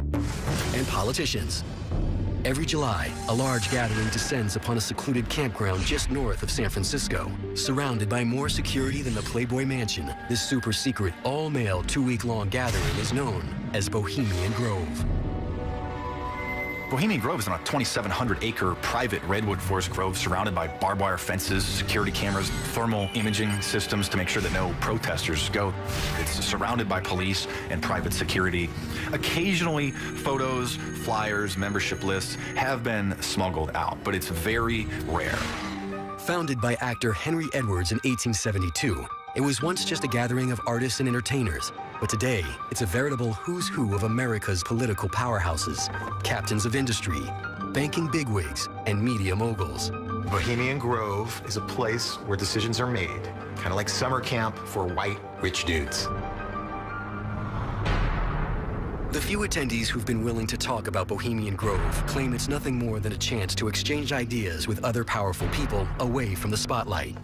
and politicians. Every July, a large gathering descends upon a secluded campground just north of San Francisco. Surrounded by more security than the Playboy Mansion, this super-secret, all-male, 2-week-long gathering is known as Bohemian Grove. Bohemian Grove is on a 2,700-acre private redwood forest grove surrounded by barbed wire fences, security cameras, thermal imaging systems to make sure that no protesters go. It's surrounded by police and private security. Occasionally, photos, flyers, membership lists have been smuggled out, but it's very rare. Founded by actor Henry Edwards in 1872, it was once just a gathering of artists and entertainers. But today, it's a veritable who's who of America's political powerhouses, captains of industry, banking bigwigs, and media moguls. Bohemian Grove is a place where decisions are made, kind of like summer camp for white, rich dudes. The few attendees who've been willing to talk about Bohemian Grove claim it's nothing more than a chance to exchange ideas with other powerful people away from the spotlight.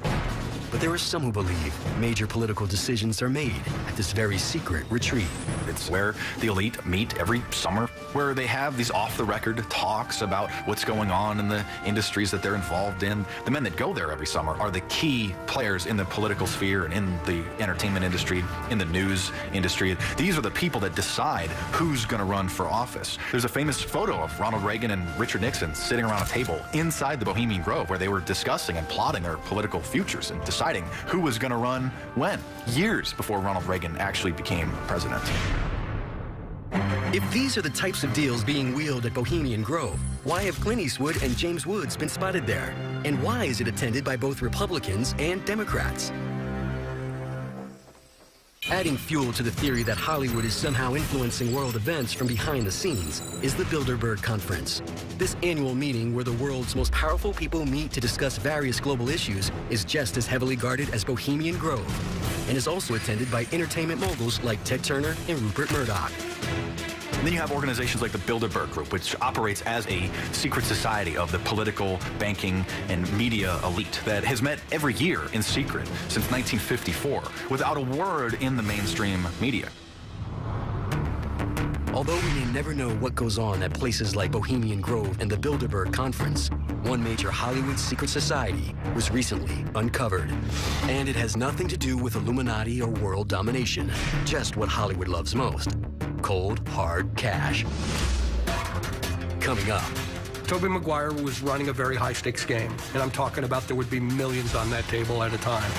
But there are some who believe major political decisions are made at this very secret retreat. It's where the elite meet every summer, where they have these off-the-record talks about what's going on in the industries that they're involved in. The men that go there every summer are the key players in the political sphere and in the entertainment industry, in the news industry. These are the people that decide who's going to run for office. There's a famous photo of Ronald Reagan and Richard Nixon sitting around a table inside the Bohemian Grove where they were discussing and plotting their political futures and deciding who was going to run when, years before Ronald Reagan actually became president. If these are the types of deals being wheeled at Bohemian Grove, why have Clint Eastwood and James Woods been spotted there? And why is it attended by both Republicans and Democrats? Adding fuel to the theory that Hollywood is somehow influencing world events from behind the scenes is the Bilderberg Conference. This annual meeting where the world's most powerful people meet to discuss various global issues is just as heavily guarded as Bohemian Grove and is also attended by entertainment moguls like Ted Turner and Rupert Murdoch. Then you have organizations like the Bilderberg Group, which operates as a secret society of the political, banking, and media elite that has met every year in secret since 1954 without a word in the mainstream media. Although we may never know what goes on at places like Bohemian Grove and the Bilderberg Conference, one major Hollywood secret society was recently uncovered. And it has nothing to do with Illuminati or world domination, just what Hollywood loves most: cold, hard cash. Coming up. Tobey Maguire was running a very high-stakes game, and I'm talking about there would be millions on that table at a time.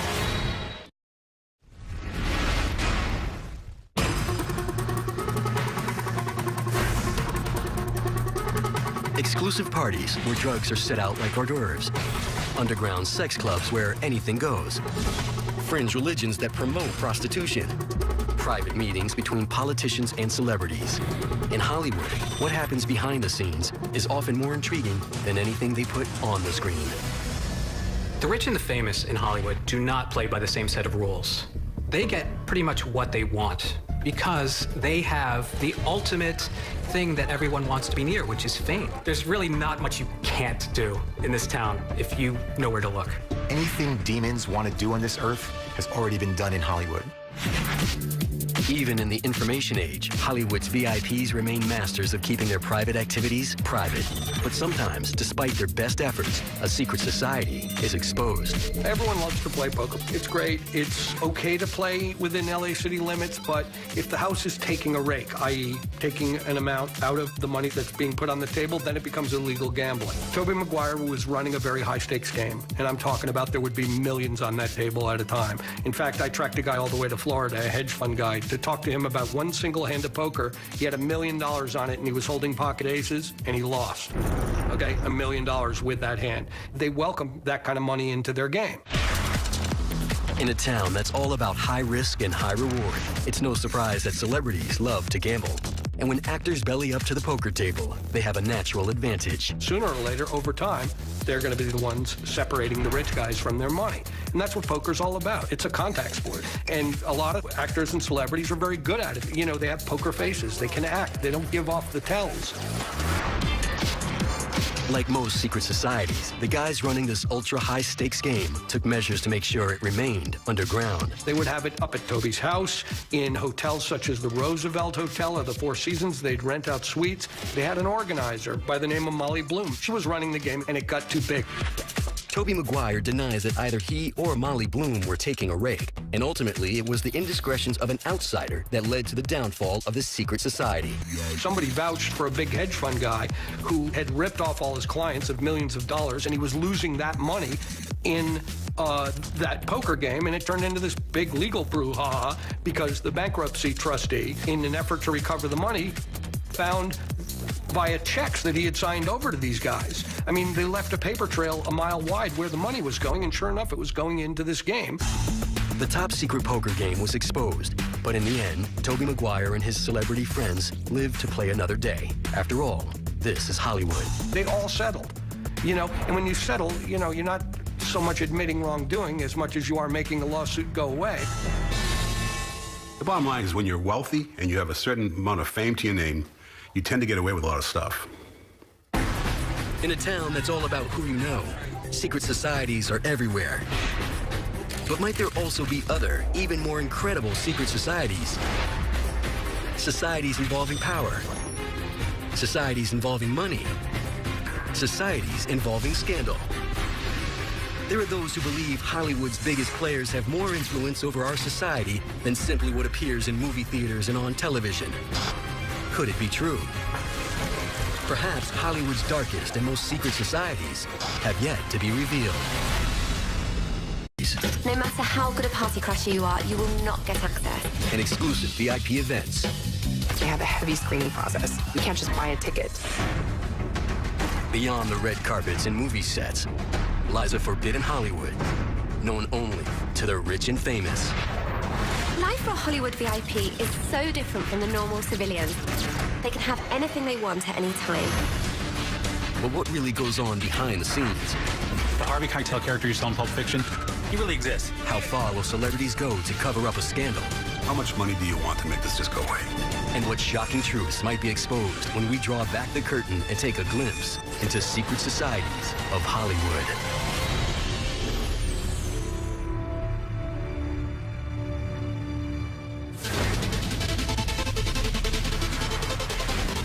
Exclusive parties where drugs are set out like hors d'oeuvres. Underground sex clubs where anything goes. Fringe religions that promote prostitution. Private meetings between politicians and celebrities. In Hollywood, what happens behind the scenes is often more intriguing than anything they put on the screen. The rich and the famous in Hollywood do not play by the same set of rules. they get pretty much what they want because they have the ultimate thing that everyone wants to be near, which is fame. There's really not much you can't do in this town if you know where to look. Anything demons want to do on this earth has already been done in Hollywood. Even in the information age, Hollywood's VIPs remain masters of keeping their private activities private. But sometimes, despite their best efforts, a secret society is exposed. Everyone loves to play poker. It's great. It's okay to play within LA city limits, but if the house is taking a rake, i.e. taking an amount out of the money that's being put on the table, then it becomes illegal gambling. Tobey Maguire was running a very high-stakes game, and I'm talking about there would be millions on that table at a time. In fact, I tracked a guy all the way to Florida, a hedge fund guy, to talk to him about one single hand of poker. He had $1 million on it, and he was holding pocket aces, and he lost. Okay, $1 million with that hand. They welcome that kind of money into their game. In a town that's all about high risk and high reward, it's no surprise that celebrities love to gamble. And when actors belly up to the poker table, they have a natural advantage. Sooner or later, over time, they're going to be the ones separating the rich guys from their money. And that's what poker's all about. It's a contact sport. And a lot of actors and celebrities are very good at it. You know, they have poker faces. They can act. They don't give off the tells. Like most secret societies, the guys running this ultra-high-stakes game took measures to make sure it remained underground. They would have it up at Toby's house, in hotels such as the Roosevelt Hotel or the Four Seasons. They'd rent out suites. They had an organizer by the name of Molly Bloom. She was running the game, and it got too big. Tobey Maguire denies that either he or Molly Bloom were taking a rake, and ultimately it was the indiscretions of an outsider that led to the downfall of this secret society. Somebody vouched for a big hedge fund guy who had ripped off all his clients of millions of dollars, and he was losing that money in that poker game, and it turned into this big legal brouhaha because the bankruptcy trustee, in an effort to recover the money, found via checks that he had signed over to these guys. I mean, they left a paper trail a mile wide where the money was going, and sure enough, it was going into this game. The top secret poker game was exposed, but in the end, Tobey Maguire and his celebrity friends lived to play another day. After all, this is Hollywood. They all settled, you know, and when you settle, you know, you're not so much admitting wrongdoing as much as you are making the lawsuit go away. The bottom line is when you're wealthy and you have a certain amount of fame to your name, you tend to get away with a lot of stuff. In a town that's all about who you know, secret societies are everywhere. But might there also be other, even more incredible secret societies? Societies involving power. Societies involving money. Societies involving scandal. There are those who believe Hollywood's biggest players have more influence over our society than simply what appears in movie theaters and on television. Could it be true? Perhaps Hollywood's darkest and most secret societies have yet to be revealed. No matter how good a party crasher you are, you will not get access. And exclusive VIP events. They have a heavy screening process. You can't just buy a ticket. Beyond the red carpets and movie sets lies a forbidden Hollywood, known only to the rich and famous. Life for a Hollywood VIP is so different from the normal civilians. They can have anything they want at any time. But what really goes on behind the scenes? The Harvey Keitel character you saw in Pulp Fiction, he really exists. How far will celebrities go to cover up a scandal? How much money do you want to make this just go away? And what shocking truths might be exposed when we draw back the curtain and take a glimpse into secret societies of Hollywood.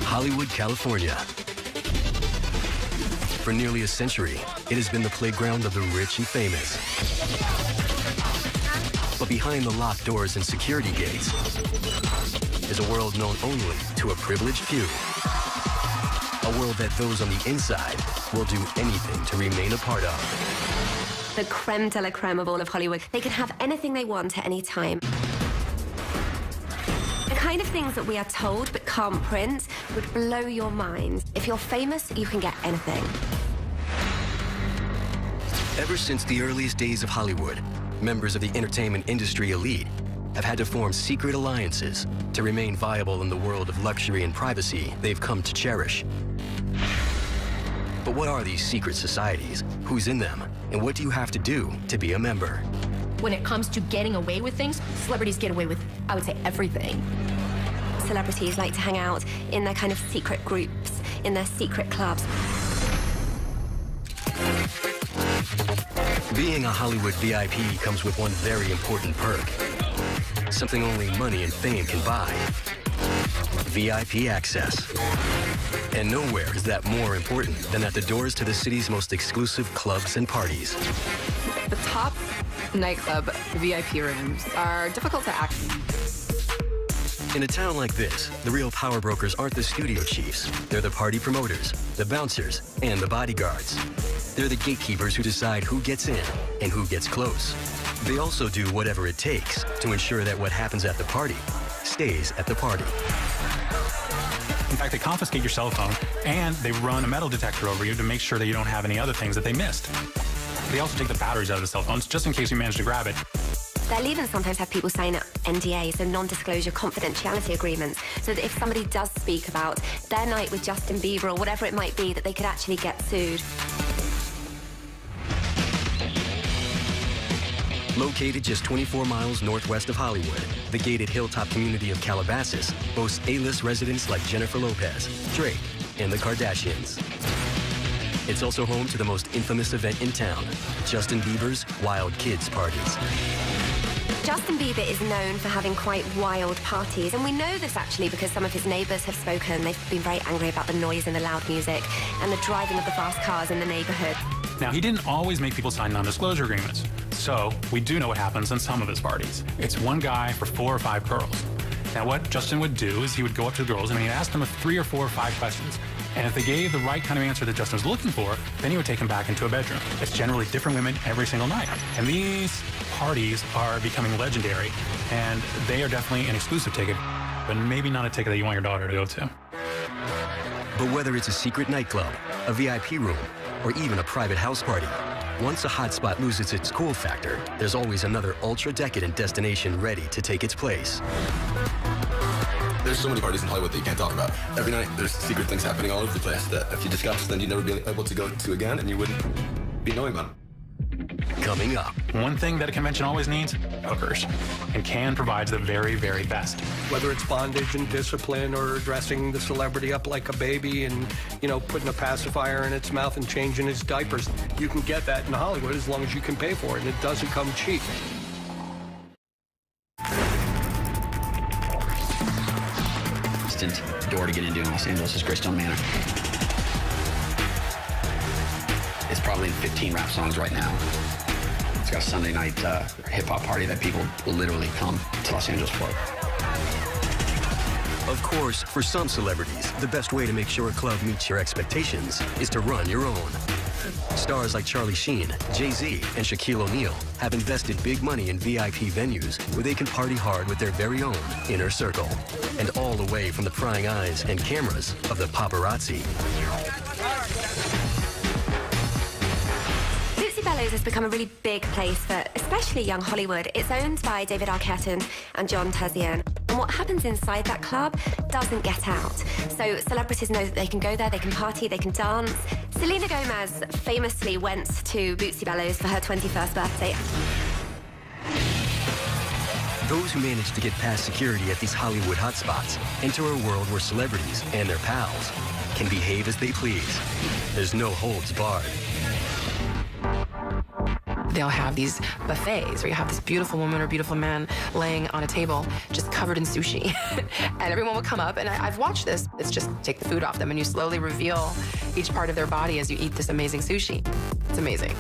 Hollywood, California. For nearly a century, it has been the playground of the rich and famous. But behind the locked doors and security gates is a world known only to a privileged few. A world that those on the inside will do anything to remain a part of. The creme de la creme of all of Hollywood. They can have anything they want at any time. The kind of things that we are told but can't print would blow your mind. If you're famous, you can get anything. Ever since the earliest days of Hollywood, members of the entertainment industry elite have had to form secret alliances to remain viable in the world of luxury and privacy they've come to cherish. But what are these secret societies? Who's in them? And what do you have to do to be a member? When it comes to getting away with things, celebrities get away with, I would say, everything. Celebrities like to hang out in their kind of secret groups, in their secret clubs. Being a Hollywood VIP comes with one very important perk. Something only money and fame can buy. VIP access. And nowhere is that more important than at the doors to the city's most exclusive clubs and parties. The top nightclub VIP rooms are difficult to access. In a town like this, the real power brokers aren't the studio chiefs. They're the party promoters, the bouncers, and the bodyguards. They're the gatekeepers who decide who gets in and who gets close. They also do whatever it takes to ensure that what happens at the party stays at the party. In fact, they confiscate your cell phone, and they run a metal detector over you to make sure that you don't have any other things that they missed. They also take the batteries out of the cell phones just in case you manage to grab it. They'll even sometimes have people sign up NDAs, so non-disclosure confidentiality agreements, so that if somebody does speak about their night with Justin Bieber or whatever it might be, that they could actually get sued. Located just 24 miles northwest of Hollywood, the gated hilltop community of Calabasas boasts A-list residents like Jennifer Lopez, Drake, and the Kardashians. It's also home to the most infamous event in town, Justin Bieber's Wild Kids Parties. Justin Bieber is known for having quite wild parties, and we know this actually because some of his neighbours have spoken. They've been very angry about the noise and the loud music and the driving of the fast cars in the neighbourhood. Now, he didn't always make people sign non-disclosure agreements, so we do know what happens in some of his parties. It's one guy for 4 or 5 girls. Now, what Justin would do is he would go up to the girls and he'd ask them 3 or 4 or 5 questions. And if they gave the right kind of answer that Justin was looking for, then he would take them back into a bedroom. It's generally different women every single night. And these parties are becoming legendary, and they are definitely an exclusive ticket, but maybe not a ticket that you want your daughter to go to. But whether it's a secret nightclub, a VIP room, or even a private house party, once a hotspot loses its cool factor, there's always another ultra-decadent destination ready to take its place. There's so many parties in Hollywood that you can't talk about. Every night, there's secret things happening all over the place that if you discuss, then you'd never be able to go to again, and you wouldn't be knowing about them. Coming up. One thing that a convention always needs, hookers. And Can provides the very, very best. Whether it's bondage and discipline or dressing the celebrity up like a baby and, putting a pacifier in its mouth and changing its diapers, you can get that in Hollywood as long as you can pay for it, and it doesn't come cheap. Door to get into in Los Angeles is Greystone Manor. It's probably in 15 rap songs right now. It's got a Sunday night hip-hop party that people will literally come to Los Angeles for. Of course, for some celebrities, the best way to make sure a club meets your expectations is to run your own. Stars like Charlie Sheen, Jay-Z, and Shaquille O'Neal have invested big money in VIP venues where they can party hard with their very own inner circle, and all away from the prying eyes and cameras of the paparazzi. Bootsy Bellows has become a really big place for especially young Hollywood. It's owned by David Arquette and John Tezian. And what happens inside that club doesn't get out. So celebrities know that they can go there, they can party, they can dance. Selena Gomez famously went to Bootsy Bellows for her 21st birthday. Those who manage to get past security at these Hollywood hotspots enter a world where celebrities and their pals can behave as they please. There's no holds barred. They'll have these buffets where you have this beautiful woman or beautiful man laying on a table just covered in sushi. And everyone will come up, and I've watched this. It's just take the food off them, and you slowly reveal each part of their body as you eat this amazing sushi. It's amazing.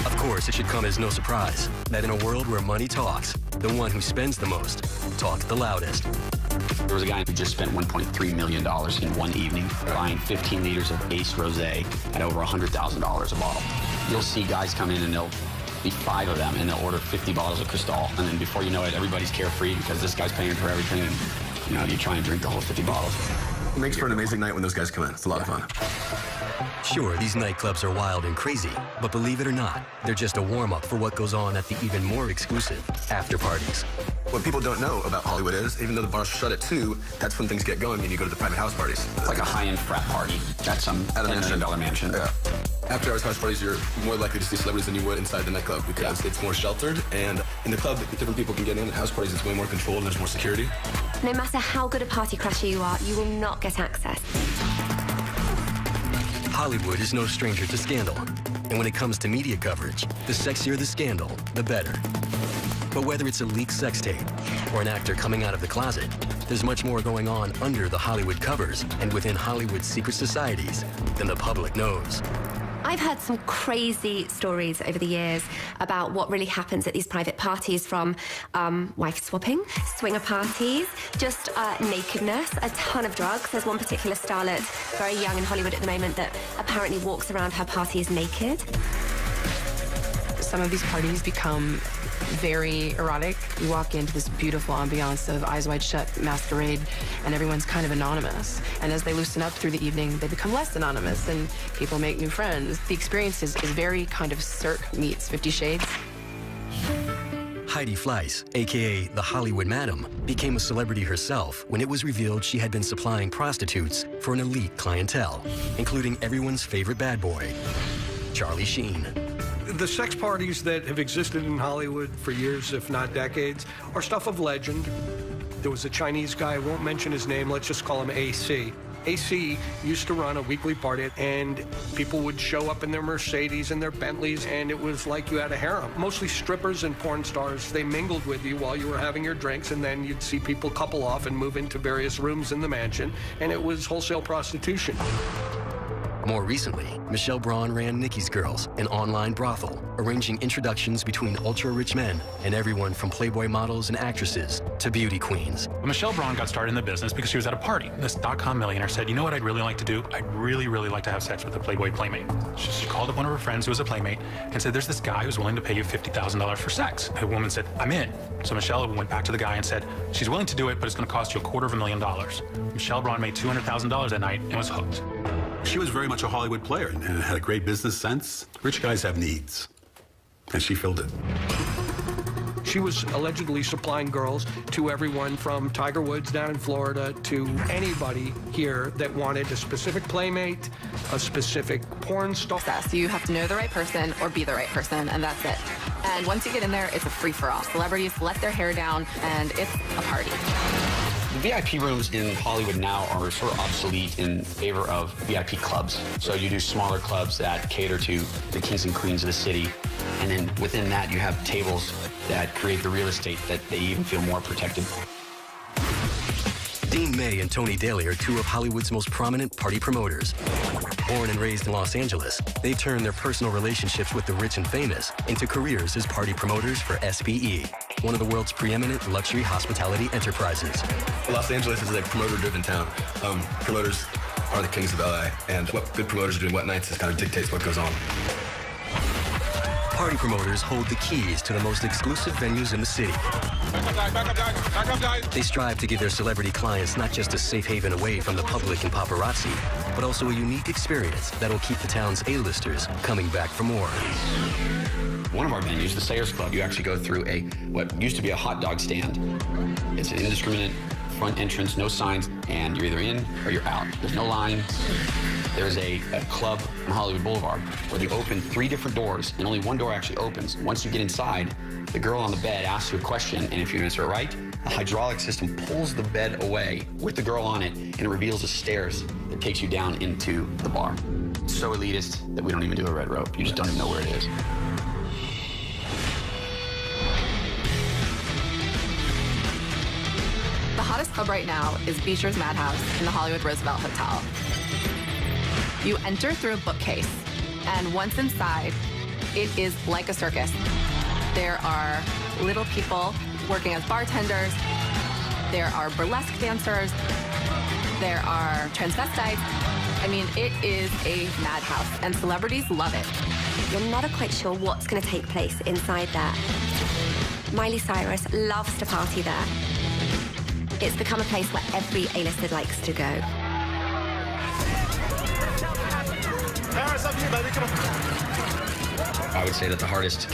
Of course, it should come as no surprise that in a world where money talks, the one who spends the most talks the loudest. There was a guy who just spent $1.3 million in one evening buying 15 liters of Ace Rosé at over $100,000 a bottle. You'll see guys come in and there'll be 5 of them and they'll order 50 bottles of Cristal, and then before you know it, everybody's carefree because this guy's paying for everything, and you try and drink the whole 50 bottles. It makes for an amazing night when those guys come in. It's a lot of fun. Sure, these nightclubs are wild and crazy, but believe it or not, they're just a warm-up for what goes on at the even more exclusive after parties. What people don't know about Hollywood is, even though the bars shut at 2, that's when things get going and you go to the private house parties. It's like a high-end frat party at some $10 million mansion. Yeah. After-hours house parties, you're more likely to see celebrities than you would inside the nightclub because it's more sheltered, and in the club, different people can get in. At house parties, it's way more controlled and there's more security. No matter how good a party crasher you are, you will not get access. Hollywood is no stranger to scandal. And when it comes to media coverage, the sexier the scandal, the better. But whether it's a leaked sex tape or an actor coming out of the closet, there's much more going on under the Hollywood covers and within Hollywood's secret societies than the public knows. I've heard some crazy stories over the years about what really happens at these private parties, from wife swapping, swinger parties, just nakedness, a ton of drugs. There's one particular starlet, very young in Hollywood at the moment, that apparently walks around her parties naked. Some of these parties become very erotic. You walk into this beautiful ambiance of Eyes Wide Shut masquerade, and everyone's kind of anonymous. And as they loosen up through the evening, they become less anonymous, and people make new friends. The experience is very kind of Cirque meets 50 Shades. Heidi Fleiss, a.k.a. the Hollywood Madam, became a celebrity herself when it was revealed she had been supplying prostitutes for an elite clientele, including everyone's favorite bad boy, Charlie Sheen. The sex parties that have existed in Hollywood for years, if not decades, are stuff of legend. There was a Chinese guy, I won't mention his name, let's just call him AC. AC used to run a weekly party, and people would show up in their Mercedes and their Bentleys, and it was like you had a harem. Mostly strippers and porn stars. They mingled with you while you were having your drinks, and then you'd see people couple off and move into various rooms in the mansion, and it was wholesale prostitution. More recently, Michelle Braun ran Nikki's Girls, an online brothel, arranging introductions between ultra-rich men and everyone from Playboy models and actresses to beauty queens. Michelle Braun got started in the business because she was at a party. This dot-com millionaire said, you know what I'd really like to do? I'd really, really like to have sex with a Playboy playmate. She called up one of her friends who was a playmate and said, there's this guy who's willing to pay you $50,000 for sex. The woman said, I'm in. So Michelle went back to the guy and said, she's willing to do it, but it's going to cost you $250,000. Michelle Braun made $200,000 that night and was hooked. She was very much a Hollywood player and had a great business sense. Rich guys have needs, and she filled it. She was allegedly supplying girls to everyone from Tiger Woods down in Florida to anybody here that wanted a specific playmate, a specific porn star. So you have to know the right person or be the right person, and that's it. And once you get in there, it's a free-for-all. Celebrities let their hair down, and it's a party. The VIP rooms in Hollywood now are sort of obsolete in favor of VIP clubs. So you do smaller clubs that cater to the kings and queens of the city. And then within that, you have tables that create the real estate that they even feel more protected. Dean May and Tony Daly are two of Hollywood's most prominent party promoters. Born and raised in Los Angeles, they've turned their personal relationships with the rich and famous into careers as party promoters for SPE, one of the world's preeminent luxury hospitality enterprises. Los Angeles is a promoter-driven town. Promoters are the kings of LA, and what good promoters are doing what nights is kind of dictates what goes on. Party promoters hold the keys to the most exclusive venues in the city. Back up, guys. They strive to give their celebrity clients not just a safe haven away from the public and paparazzi, but also a unique experience that'll keep the town's A-listers coming back for more. One of our venues, the Sayers Club, you actually go through what used to be a hot dog stand. It's an indiscriminate front entrance, no signs, and you're either in or you're out. There's no line. There's a club on Hollywood Boulevard where they open 3 different doors, and only one door actually opens. Once you get inside, the girl on the bed asks you a question, and if you answer it right, the hydraulic system pulls the bed away with the girl on it, and it reveals the stairs that takes you down into the bar. It's so elitist that we don't even do a red rope. You just don't even know where it is. The hottest club right now is Beecher's Madhouse in the Hollywood Roosevelt Hotel. You enter through a bookcase, and once inside, it is like a circus. There are little people working as bartenders. There are burlesque dancers. There are transvestites. I mean, it is a madhouse, and celebrities love it. You're never quite sure what's going to take place inside there. Miley Cyrus loves to party there. It's become a place where every A-lister likes to go. Paris, up to you, baby. Come on. I would say that the hardest